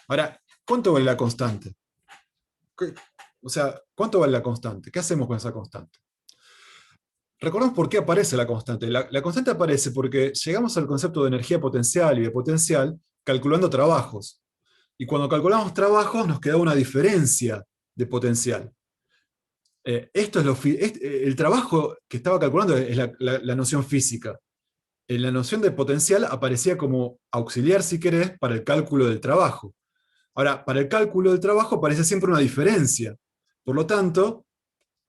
Ahora, ¿cuánto vale la constante? O sea, ¿cuánto vale la constante? ¿Qué hacemos con esa constante? Recordemos por qué aparece la constante. La constante aparece porque llegamos al concepto de energía potencial y de potencial calculando trabajos. Y cuando calculamos trabajos nos queda una diferencia de potencial. El trabajo que estaba calculando es la noción física. La noción de potencial aparecía como auxiliar, si querés, para el cálculo del trabajo. Ahora, para el cálculo del trabajo aparece siempre una diferencia. Por lo tanto,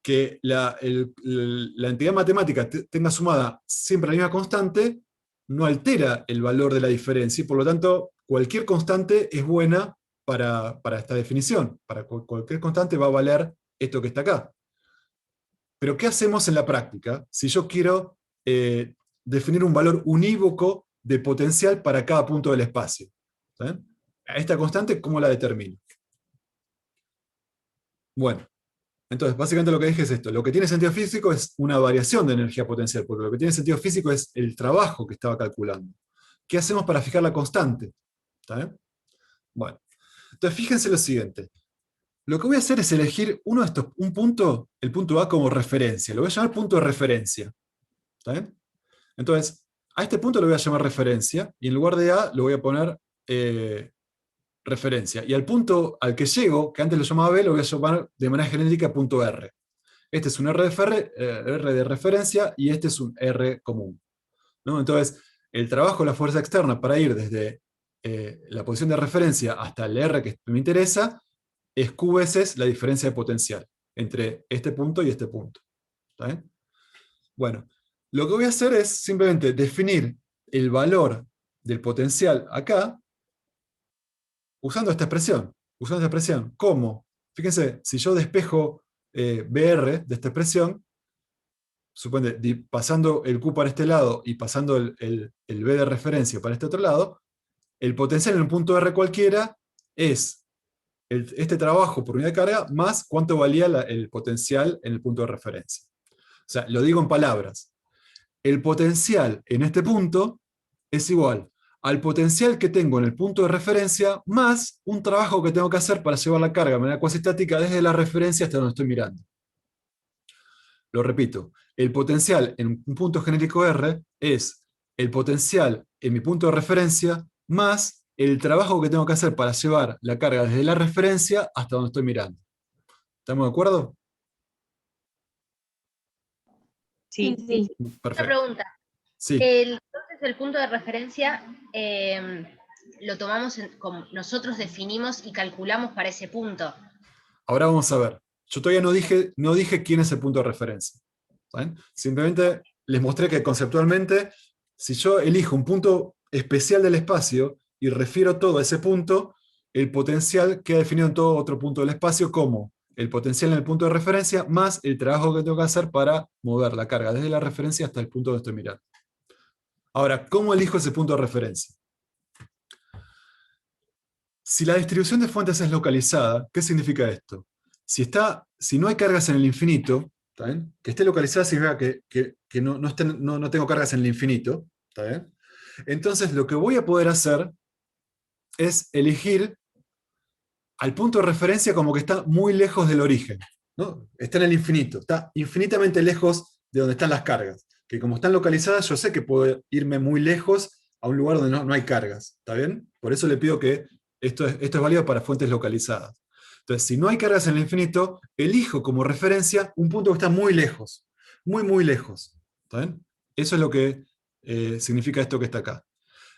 que la entidad matemática tenga sumada siempre la misma constante, no altera el valor de la diferencia, y por lo tanto, cualquier constante es buena para esta definición. Para cualquier constante va a valer esto que está acá. Pero ¿qué hacemos en la práctica si yo quiero definir un valor unívoco de potencial para cada punto del espacio? ¿Saben? A esta constante, ¿cómo la determino? Bueno, entonces básicamente lo que dije es esto. Lo que tiene sentido físico es una variación de energía potencial, porque lo que tiene sentido físico es el trabajo que estaba calculando. ¿Qué hacemos para fijar la constante? ¿Está bien? Bueno, entonces fíjense lo siguiente. Lo que voy a hacer es elegir un punto, el punto A como referencia. Lo voy a llamar punto de referencia. ¿Está bien? Entonces, a este punto lo voy a llamar referencia, y en lugar de A lo voy a poner referencia. Y al punto al que llego, que antes lo llamaba B, lo voy a llamar de manera genérica punto R. Este es un R de referencia, y este es un R común, ¿no? Entonces, el trabajo de la fuerza externa para ir desde la posición de referencia hasta el R que me interesa, es Q veces la diferencia de potencial entre este punto y este punto. ¿Está bien? Bueno, lo que voy a hacer es simplemente definir el valor del potencial acá usando esta expresión. ¿Cómo? Fíjense, si yo despejo BR de esta expresión, suponete, pasando el Q para este lado y pasando el B de referencia para este otro lado, el potencial en un punto R cualquiera es este trabajo por unidad de carga más cuánto valía el potencial en el punto de referencia. O sea, lo digo en palabras. El potencial en este punto es igual al potencial que tengo en el punto de referencia más un trabajo que tengo que hacer para llevar la carga de manera cuasi estática desde la referencia hasta donde estoy mirando. Lo repito, el potencial en un punto genérico R es el potencial en mi punto de referencia más el trabajo que tengo que hacer para llevar la carga desde la referencia hasta donde estoy mirando. ¿Estamos de acuerdo? Sí, Sí. Una Perfecto. pregunta. Sí. Entonces el punto de referencia lo tomamos como nosotros definimos y calculamos para ese punto. Ahora vamos a ver. Yo todavía no dije quién es el punto de referencia. ¿Saben? Simplemente les mostré que conceptualmente, si yo elijo un punto especial del espacio y refiero todo a ese punto, el potencial queda definido en todo otro punto del espacio como el potencial en el punto de referencia más el trabajo que tengo que hacer para mover la carga desde la referencia hasta el punto donde estoy mirando. Ahora, ¿cómo elijo ese punto de referencia? Si la distribución de fuentes es localizada, ¿qué significa esto? Si no hay cargas en el infinito, ¿está bien? Que esté localizada significa que no tengo cargas en el infinito, ¿está bien? Entonces lo que voy a poder hacer es elegir al punto de referencia como que está muy lejos del origen, ¿no? Está en el infinito, está infinitamente lejos de donde están las cargas. Que como están localizadas, yo sé que puedo irme muy lejos a un lugar donde no hay cargas, ¿está bien? Por eso le pido que esto es válido para fuentes localizadas. Entonces, si no hay cargas en el infinito, elijo como referencia un punto que está muy lejos, muy lejos. ¿Está bien? Eso es lo que significa esto que está acá.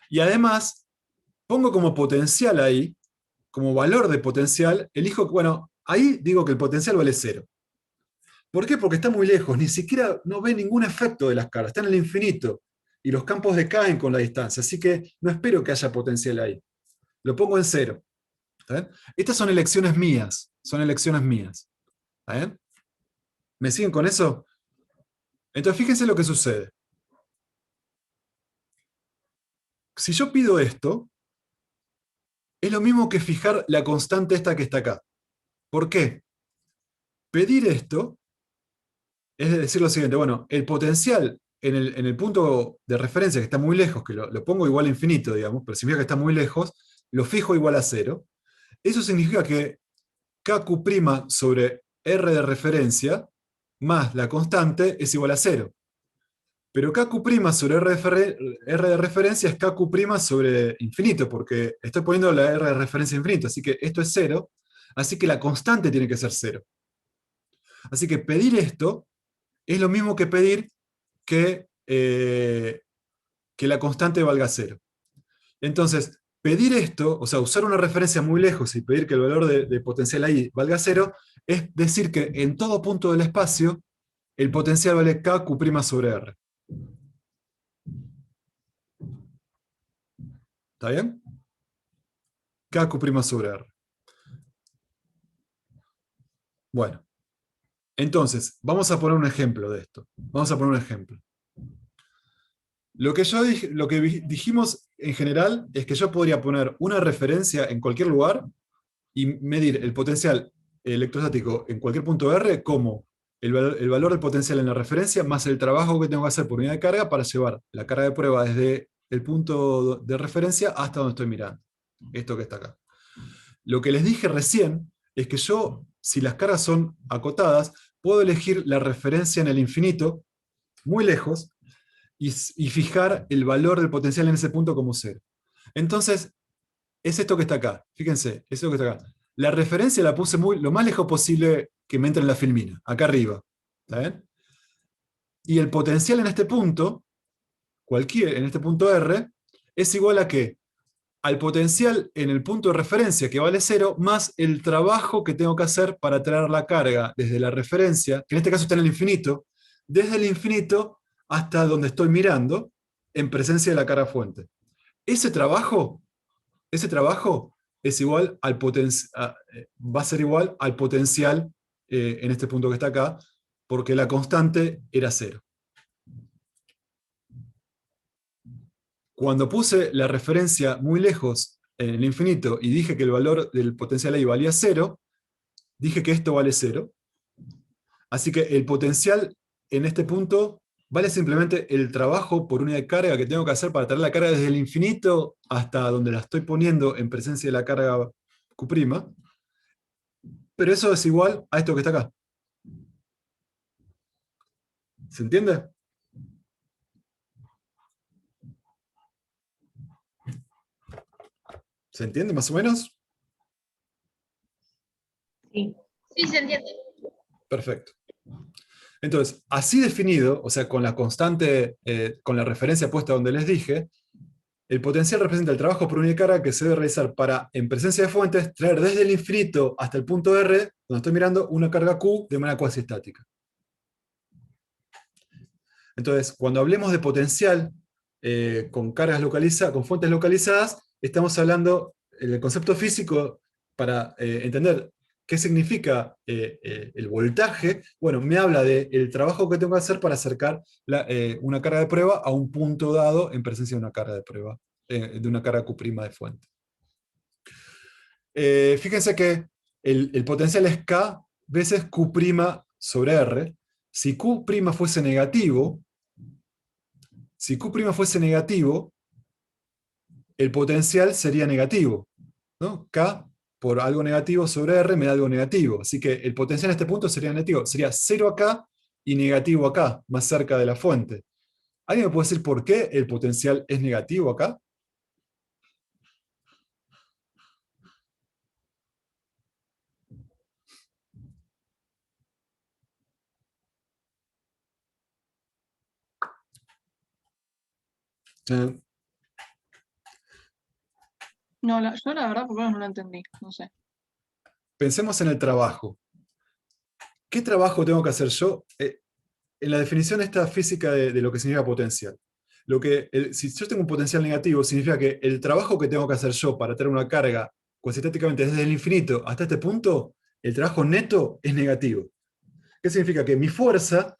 Y además, pongo como potencial ahí, como valor de potencial, elijo, bueno, ahí digo que el potencial vale 0. ¿Por qué? Porque está muy lejos, ni siquiera no ve ningún efecto de las cargas, está en el infinito, y los campos decaen con la distancia, así que no espero que haya potencial ahí. Lo pongo en 0. ¿Está bien? Estas son elecciones mías, ¿Está bien? ¿Me siguen con eso? Entonces fíjense lo que sucede. Si yo pido esto, es lo mismo que fijar la constante esta que está acá. ¿Por qué? Pedir esto es decir lo siguiente, bueno, el potencial en el punto de referencia que está muy lejos, que lo pongo igual a infinito, digamos, pero significa que está muy lejos, lo fijo igual a 0. Eso significa que KQ' sobre R de referencia más la constante es igual a 0. Pero KQ' sobre R de referencia es KQ' sobre infinito, porque estoy poniendo la R de referencia infinito, así que esto es 0, así que la constante tiene que ser 0. Así que pedir esto es lo mismo que pedir que la constante valga 0. Entonces, pedir esto, o sea, usar una referencia muy lejos y pedir que el valor de potencial ahí valga 0, es decir que en todo punto del espacio, el potencial vale KQ' sobre R. ¿Está bien? KQ' sobre R. Bueno, entonces, vamos a poner un ejemplo de esto. Vamos a poner un ejemplo. Lo que dijimos en general es que yo podría poner una referencia en cualquier lugar y medir el potencial electrostático en cualquier punto R como el valor del potencial en la referencia más el trabajo que tengo que hacer por unidad de carga para llevar la carga de prueba desde el punto de referencia hasta donde estoy mirando. Esto que está acá. Lo que les dije recién es que yo, si las cargas son acotadas, puedo elegir la referencia en el infinito, muy lejos, y fijar el valor del potencial en ese punto como 0. Entonces, es esto que está acá. Fíjense, es esto que está acá. La referencia la puse lo más lejos posible que me entre en la filmina, acá arriba. ¿Está bien? Y el potencial en este punto, en este punto R, es igual a ¿qué? Al potencial en el punto de referencia, que vale 0, más el trabajo que tengo que hacer para traer la carga desde la referencia, que en este caso está en el infinito, desde el infinito hasta donde estoy mirando, en presencia de la carga fuente. Ese trabajo es igual al va a ser igual al potencial en este punto que está acá, porque la constante era 0. Cuando puse la referencia muy lejos en el infinito y dije que el valor del potencial ahí valía 0, dije que esto vale 0. Así que el potencial en este punto vale simplemente el trabajo por unidad de carga que tengo que hacer para traer la carga desde el infinito hasta donde la estoy poniendo en presencia de la carga Q'. Pero eso es igual a esto que está acá. ¿Se entiende? ¿Se entiende más o menos? Sí. Sí, se entiende. Perfecto. Entonces, así definido, o sea, con la constante, con la referencia puesta donde les dije, el potencial representa el trabajo por unidad de carga que se debe realizar para, en presencia de fuentes, traer desde el infinito hasta el punto R, donde estoy mirando, una carga Q de manera cuasi estática. Entonces, cuando hablemos de potencial con cargas localizadas, con fuentes localizadas, estamos hablando del concepto físico para entender qué significa el voltaje. Bueno, me habla del trabajo que tengo que hacer para acercar una carga de prueba a un punto dado en presencia de una carga de prueba, de una carga Q' de fuente. Fíjense que el potencial es K veces Q' sobre R. Si Q' fuese negativo, el potencial sería negativo, ¿no? K por algo negativo sobre R me da algo negativo. Así que el potencial en este punto sería negativo. Sería 0 acá y negativo acá, más cerca de la fuente. ¿Alguien me puede decir por qué el potencial es negativo acá? No, yo la verdad por lo menos no lo entendí, no sé. Pensemos en el trabajo. ¿Qué trabajo tengo que hacer yo? En la definición esta física de lo que significa potencial. Si yo tengo un potencial negativo, significa que el trabajo que tengo que hacer yo para tener una carga cuasi-estáticamente desde el infinito hasta este punto, el trabajo neto es negativo. ¿Qué significa? Que mi fuerza,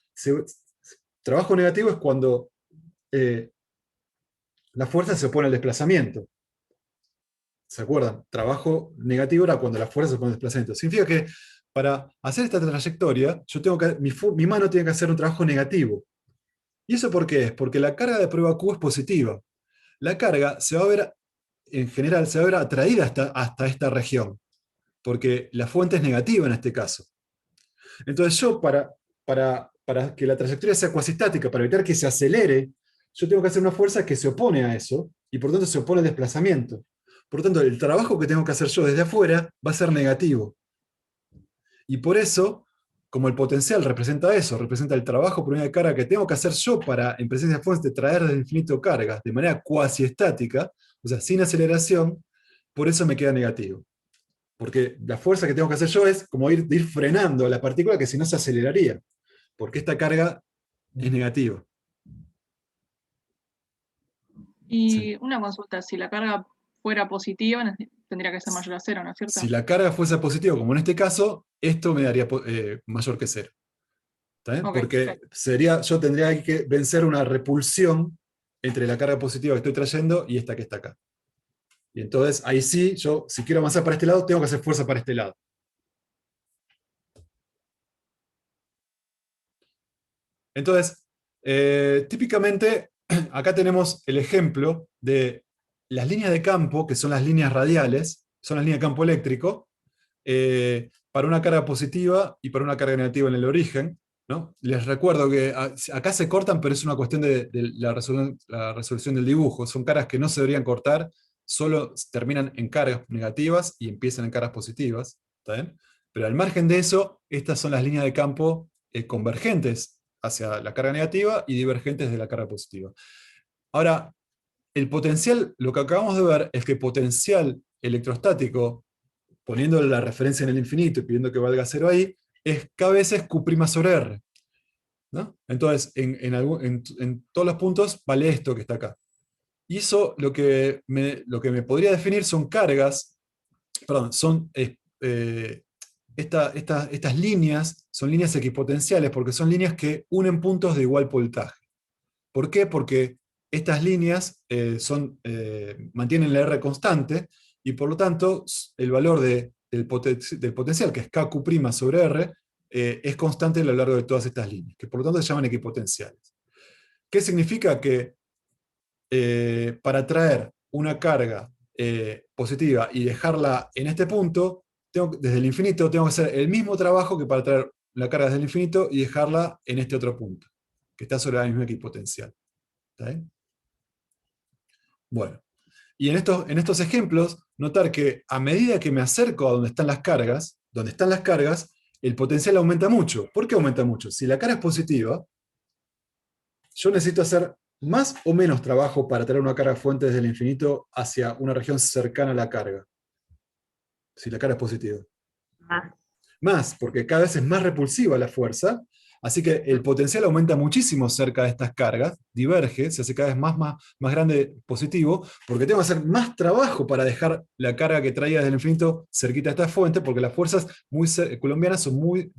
trabajo negativo es cuando la fuerza se opone al desplazamiento. ¿Se acuerdan? Trabajo negativo era cuando la fuerza se opone al desplazamiento. Significa que para hacer esta trayectoria, mi mano tiene que hacer un trabajo negativo. ¿Y eso por qué es? Porque la carga de prueba Q es positiva. La carga se va a ver, en general, se va a ver atraída hasta esta región, porque la fuente es negativa en este caso. Entonces yo, para que la trayectoria sea cuasi estática, para evitar que se acelere, yo tengo que hacer una fuerza que se opone a eso, y por tanto se opone al desplazamiento. Por lo tanto, el trabajo que tengo que hacer yo desde afuera va a ser negativo. Y por eso, como el potencial representa eso, representa el trabajo por unidad de carga que tengo que hacer yo para, en presencia de fuentes, traer desde el infinito cargas de manera cuasi estática, o sea, sin aceleración, por eso me queda negativo. Porque la fuerza que tengo que hacer yo es como ir frenando la partícula que si no se aceleraría. Porque esta carga es negativa. Y Sí. una consulta, si la carga fuera positiva, tendría que ser mayor a 0, ¿no es cierto? Si la carga fuese positiva, como en este caso, esto me daría mayor que 0. ¿Está bien? Ok, Porque yo tendría que vencer una repulsión entre la carga positiva que estoy trayendo y esta que está acá. Y entonces, ahí sí, yo, si quiero avanzar para este lado, tengo que hacer fuerza para este lado. Entonces, típicamente, acá tenemos el ejemplo de las líneas de campo, que son las líneas radiales, son las líneas de campo eléctrico, para una carga positiva y para una carga negativa en el origen, ¿no? Les recuerdo que acá se cortan, pero es una cuestión de la resolución del dibujo. Son cargas que no se deberían cortar, solo terminan en cargas negativas y empiezan en cargas positivas. ¿Está bien? Pero al margen de eso, estas son las líneas de campo convergentes hacia la carga negativa y divergentes de la carga positiva. Ahora, el potencial, lo que acabamos de ver es que potencial electrostático, poniéndole la referencia en el infinito y pidiendo que valga 0 ahí, es K veces Q' sobre R. ¿No? Entonces, en todos los puntos vale esto que está acá. Y eso lo que me podría definir son cargas, perdón, son estas líneas, son líneas equipotenciales, porque son líneas que unen puntos de igual voltaje. ¿Por qué? Porque estas líneas mantienen la R constante, y por lo tanto el valor del potencial, que es KQ' sobre R, es constante a lo largo de todas estas líneas, que por lo tanto se llaman equipotenciales. ¿Qué significa? Que para traer una carga positiva y dejarla en este punto, desde el infinito, tengo que hacer el mismo trabajo que para traer la carga desde el infinito y dejarla en este otro punto, que está sobre la misma equipotencial. ¿Está bien? Bueno, y en estos ejemplos, notar que a medida que me acerco a donde están las cargas, el potencial aumenta mucho. ¿Por qué aumenta mucho? Si la carga es positiva, yo necesito hacer más o menos trabajo para traer una carga fuente desde el infinito hacia una región cercana a la carga. Si la carga es positiva. Más, porque cada vez es más repulsiva la fuerza, así que el potencial aumenta muchísimo cerca de estas cargas, diverge, se hace cada vez más grande positivo, porque tengo que hacer más trabajo para dejar la carga que traía desde el infinito cerquita a esta fuente, porque las fuerzas coulombianas son muy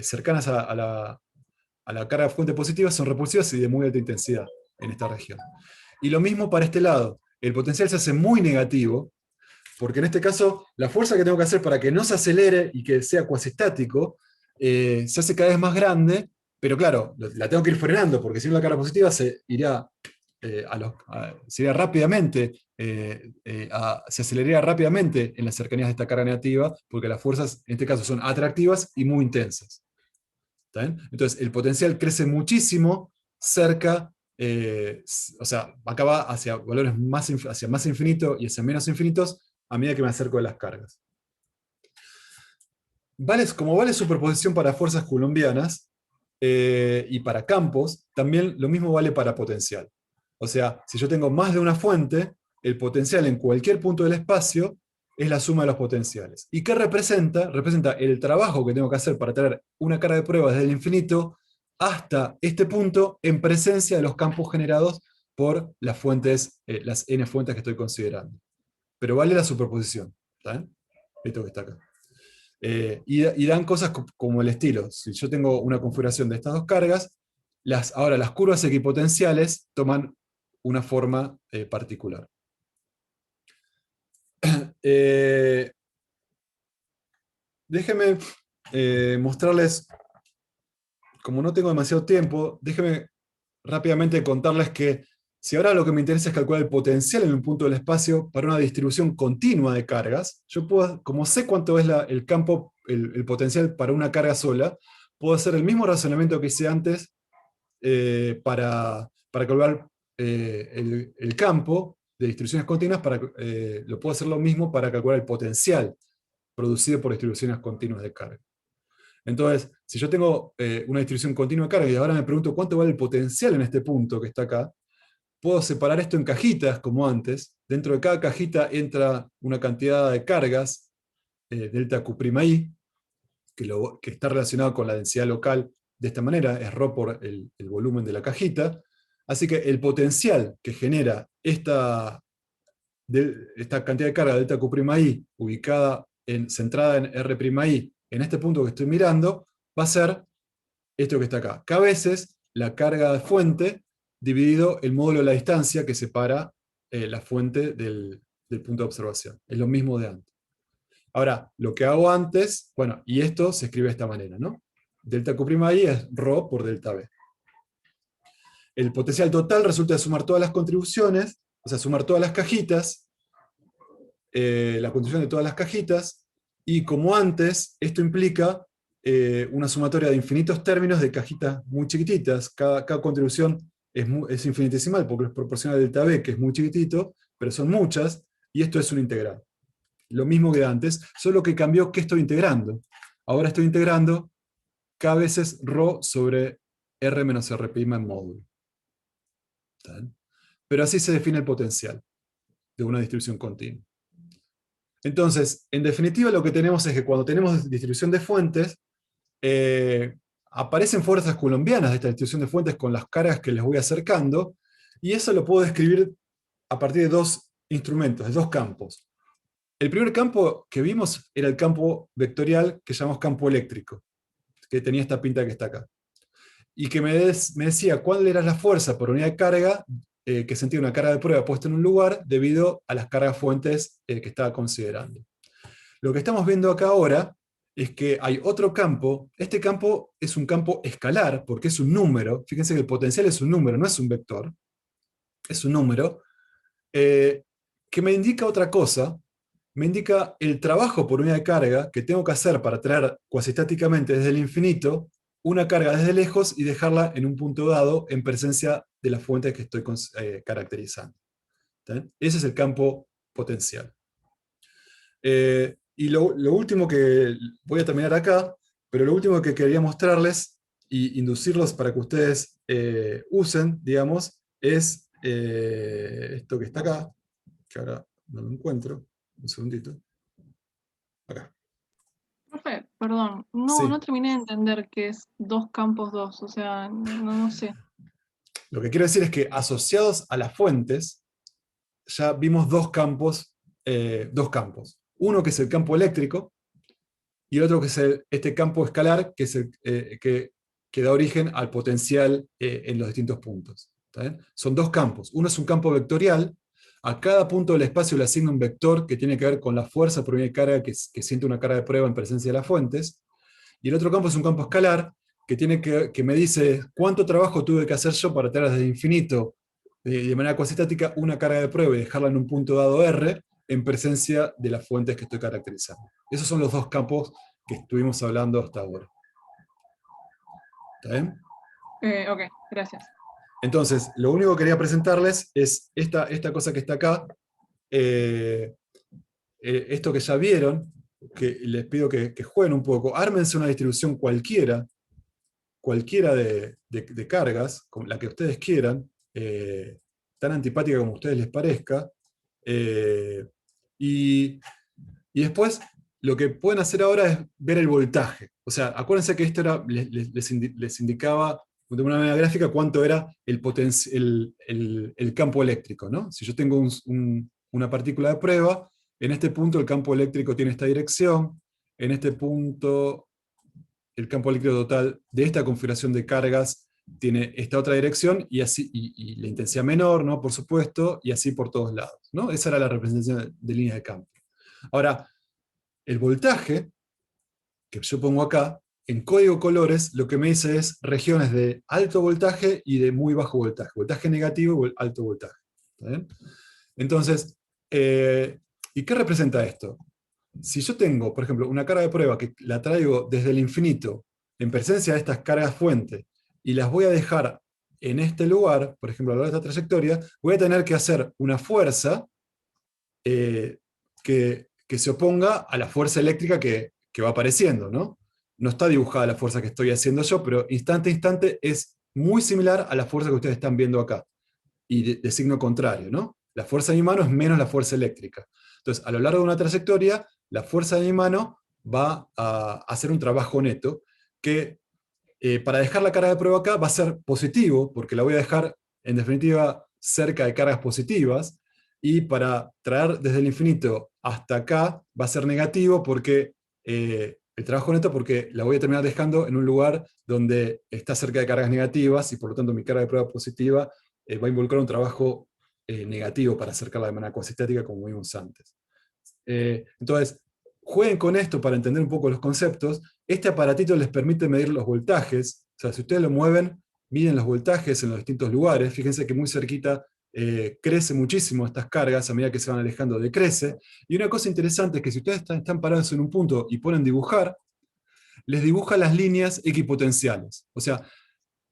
cercanas a la carga fuente positiva, son repulsivas y de muy alta intensidad en esta región. Y lo mismo para este lado, el potencial se hace muy negativo, porque en este caso la fuerza que tengo que hacer para que no se acelere y que sea cuasi estático, se hace cada vez más grande, pero claro, la tengo que ir frenando, porque si no la carga positiva se iría, rápidamente, se aceleraría rápidamente en las cercanías de esta carga negativa, porque las fuerzas en este caso son atractivas y muy intensas. ¿Está bien? Entonces el potencial crece muchísimo cerca, o sea, acaba hacia valores hacia más infinito y hacia menos infinitos a medida que me acerco de las cargas. Como vale superposición para fuerzas coulombianas y para campos, también lo mismo vale para potencial. O sea, si yo tengo más de una fuente, el potencial en cualquier punto del espacio es la suma de los potenciales. ¿Y qué representa? Representa el trabajo que tengo que hacer para traer una carga de prueba desde el infinito hasta este punto en presencia de los campos generados por las fuentes, las n fuentes que estoy considerando. Pero vale la superposición. ¿Está bien? Esto que está acá. Y dan cosas como el estilo. Si yo tengo una configuración de estas dos cargas, ahora las curvas equipotenciales toman una forma particular. Déjenme mostrarles, como no tengo demasiado tiempo, déjenme rápidamente contarles que si ahora lo que me interesa es calcular el potencial en un punto del espacio para una distribución continua de cargas, yo puedo, como sé cuánto es el campo, el potencial para una carga sola, puedo hacer el mismo razonamiento que hice antes para calcular el campo de distribuciones continuas, lo puedo hacer lo mismo para calcular el potencial producido por distribuciones continuas de carga. Entonces, si yo tengo una distribución continua de carga y ahora me pregunto cuánto vale el potencial en este punto que está acá, puedo separar esto en cajitas, como antes. Dentro de cada cajita entra una cantidad de cargas, delta Q'I, que está relacionado con la densidad local de esta manera, es ρ por el volumen de la cajita. Así que el potencial que genera esta cantidad de carga delta Q'I, centrada en R'I, en este punto que estoy mirando, va a ser esto que está acá. K veces la carga de fuente dividido el módulo de la distancia que separa la fuente del punto de observación. Es lo mismo de antes. Ahora, lo que hago antes, bueno, y esto se escribe de esta manera, ¿no? Delta Q'I es ρ por delta B. El potencial total resulta de sumar todas las contribuciones, o sea, sumar todas las cajitas, la contribución de todas las cajitas, y como antes, esto implica una sumatoria de infinitos términos de cajitas muy chiquititas. Cada contribución es infinitesimal porque es proporcional a delta B, que es muy chiquitito, pero son muchas, y esto es un integral. Lo mismo que antes, solo que cambió qué estoy integrando. Ahora estoy integrando K veces ρ sobre R menos R' en módulo. ¿Tal? Pero así se define el potencial de una distribución continua. Entonces, en definitiva lo que tenemos es que cuando tenemos distribución de fuentes, aparecen fuerzas coulombianas de esta distribución de fuentes con las cargas que les voy acercando, y eso lo puedo describir a partir de dos instrumentos, de dos campos. El primer campo que vimos era el campo vectorial que llamamos campo eléctrico, que tenía esta pinta que está acá. Y que me decía cuál era la fuerza por unidad de carga que sentía una carga de prueba puesta en un lugar debido a las cargas fuentes que estaba considerando. Lo que estamos viendo acá ahora es que hay otro campo. Este campo es un campo escalar, porque es un número. Fíjense que el potencial es un número, no es un vector. Es un número, que me indica otra cosa. Me indica el trabajo por unidad de carga que tengo que hacer para traer cuasistáticamente desde el infinito una carga desde lejos y dejarla en un punto dado en presencia de las fuentes que estoy caracterizando. ¿Está? Ese es el campo potencial. Y lo último que voy a terminar acá, pero lo último que quería mostrarles y inducirlos para que ustedes usen, digamos, es esto que está acá, que ahora no lo encuentro. Un segundito. Acá. Profe, perdón, Sí. no terminé de entender qué es 2 campos 2, o sea, no sé. Lo que quiero decir es que asociados a las fuentes, ya vimos dos campos. Uno que es el campo eléctrico, y el otro que es este campo escalar, que es que da origen al potencial en los distintos puntos. ¿Está bien? Son dos campos. Uno es un campo vectorial. A cada punto del espacio le asigna un vector que tiene que ver con la fuerza por unidad de carga que siente una carga de prueba en presencia de las fuentes. Y el otro campo es un campo escalar que me dice cuánto trabajo tuve que hacer yo para traer desde infinito, de manera cuasistática, una carga de prueba y dejarla en un punto dado R en presencia de las fuentes que estoy caracterizando. Esos son los dos campos que estuvimos hablando hasta ahora. ¿Está bien? Ok, gracias. Entonces, lo único que quería presentarles es esta cosa que está acá, esto que ya vieron, que les pido que jueguen un poco. Ármense una distribución cualquiera de cargas, con la que ustedes quieran, tan antipática como a ustedes les parezca, y después lo que pueden hacer ahora es ver el voltaje. O sea, acuérdense que esto era, les indicaba de una manera gráfica cuánto era el campo eléctrico, ¿no? Si yo tengo una partícula de prueba, en este punto el campo eléctrico tiene esta dirección, en este punto el campo eléctrico total de esta configuración de cargas tiene esta otra dirección, y así, y la intensidad menor, ¿no? Por supuesto, y así por todos lados, ¿no? Esa era la representación de líneas de campo. Ahora, el voltaje, que yo pongo acá, en código colores, lo que me dice es regiones de alto voltaje y de muy bajo voltaje. Voltaje negativo y alto voltaje. ¿Está bien? Entonces, ¿y qué representa esto? Si yo tengo, por ejemplo, una carga de prueba que la traigo desde el infinito, en presencia de estas cargas fuente, y las voy a dejar en este lugar, por ejemplo, a lo largo de esta trayectoria, voy a tener que hacer una fuerza que se oponga a la fuerza eléctrica que va apareciendo, ¿no? No está dibujada la fuerza que estoy haciendo yo, pero instante a instante es muy similar a la fuerza que ustedes están viendo acá, y de signo contrario, ¿no? La fuerza de mi mano es menos la fuerza eléctrica. Entonces, a lo largo de una trayectoria, la fuerza de mi mano va a hacer un trabajo neto, que para dejar la carga de prueba acá va a ser positivo, porque la voy a dejar, en definitiva, cerca de cargas positivas, y para traer desde el infinito hasta acá va a ser negativo, porque el trabajo neto, porque la voy a terminar dejando en un lugar donde está cerca de cargas negativas, y por lo tanto mi carga de prueba positiva va a involucrar un trabajo negativo para acercarla de manera cuasistática, como vimos antes. Entonces, jueguen con esto para entender un poco los conceptos. Este aparatito les permite medir los voltajes. O sea, si ustedes lo mueven, miden los voltajes en los distintos lugares. Fíjense que muy cerquita crece muchísimo estas cargas, a medida que se van alejando decrece. Y una cosa interesante es que si ustedes están parados en un punto y ponen dibujar, les dibuja las líneas equipotenciales. O sea,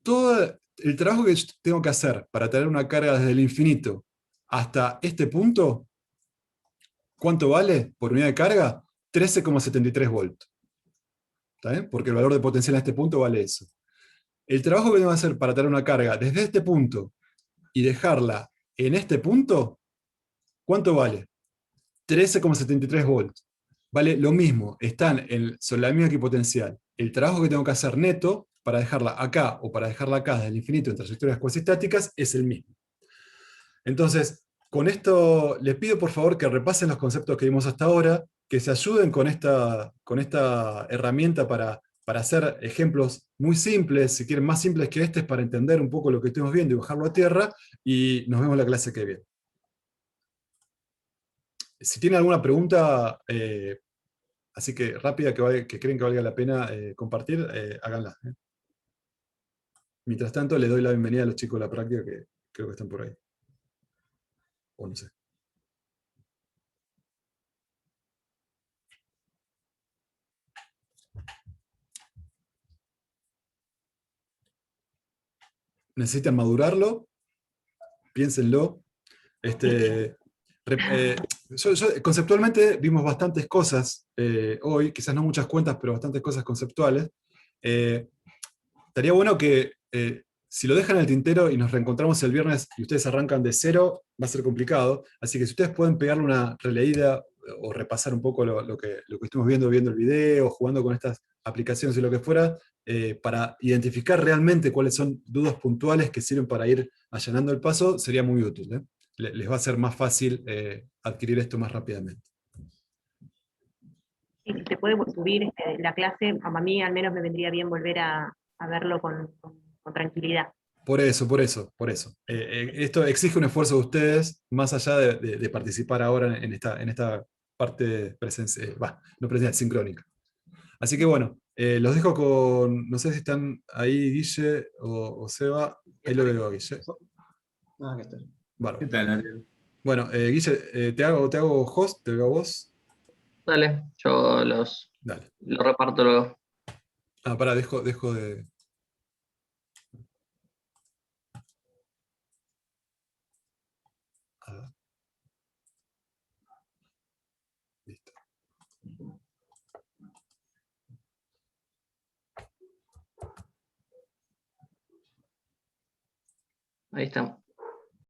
todo el trabajo que yo tengo que hacer para traer una carga desde el infinito hasta este punto, ¿cuánto vale por unidad de carga? 13,73 volts. ¿Está bien? Porque el valor de potencial en este punto vale eso. El trabajo que tengo que hacer para traer una carga desde este punto y dejarla en este punto, ¿cuánto vale? 13,73 volts. Vale lo mismo, están sobre la misma equipotencial. El trabajo que tengo que hacer neto para dejarla acá o para dejarla acá desde el infinito en trayectorias cuasistáticas es el mismo. Entonces, con esto les pido por favor que repasen los conceptos que vimos hasta ahora, que se ayuden con esta herramienta para para hacer ejemplos muy simples, si quieren más simples que este, para entender un poco lo que estamos viendo y bajarlo a tierra, y nos vemos la clase que viene. Si tienen alguna pregunta, así que rápida, que creen que valga la pena compartir, háganla. Mientras tanto, le doy la bienvenida a los chicos de la práctica que creo que están por ahí. O no sé. Necesitan madurarlo, piénsenlo. Conceptualmente vimos bastantes cosas hoy, quizás no muchas cuentas, pero bastantes cosas conceptuales. Estaría bueno que si lo dejan en el tintero y nos reencontramos el viernes y ustedes arrancan de cero, va a ser complicado. Así que si ustedes pueden pegarle una releída o repasar un poco lo que estuvimos viendo el video, jugando con estas aplicaciones y lo que fuera, para identificar realmente cuáles son dudas puntuales que sirven para ir allanando el paso, sería muy útil. Les va a ser más fácil adquirir esto más rápidamente. Sí, si se puede subir la clase, a mí al menos me vendría bien volver a verlo con tranquilidad. Por eso. Esto exige un esfuerzo de ustedes, más allá de participar ahora en esta parte no presencial, sincrónica. Así que bueno, los dejo con, no sé si están ahí Guille o Seba, ahí lo veo a Guille. Acá está. Bárbaro. ¿Qué tal, Ariel? Bueno, Guille, te hago host, te hago a vos. Dale, yo Dale. lo reparto luego. Pará, dejo de... Listo. Ahí está.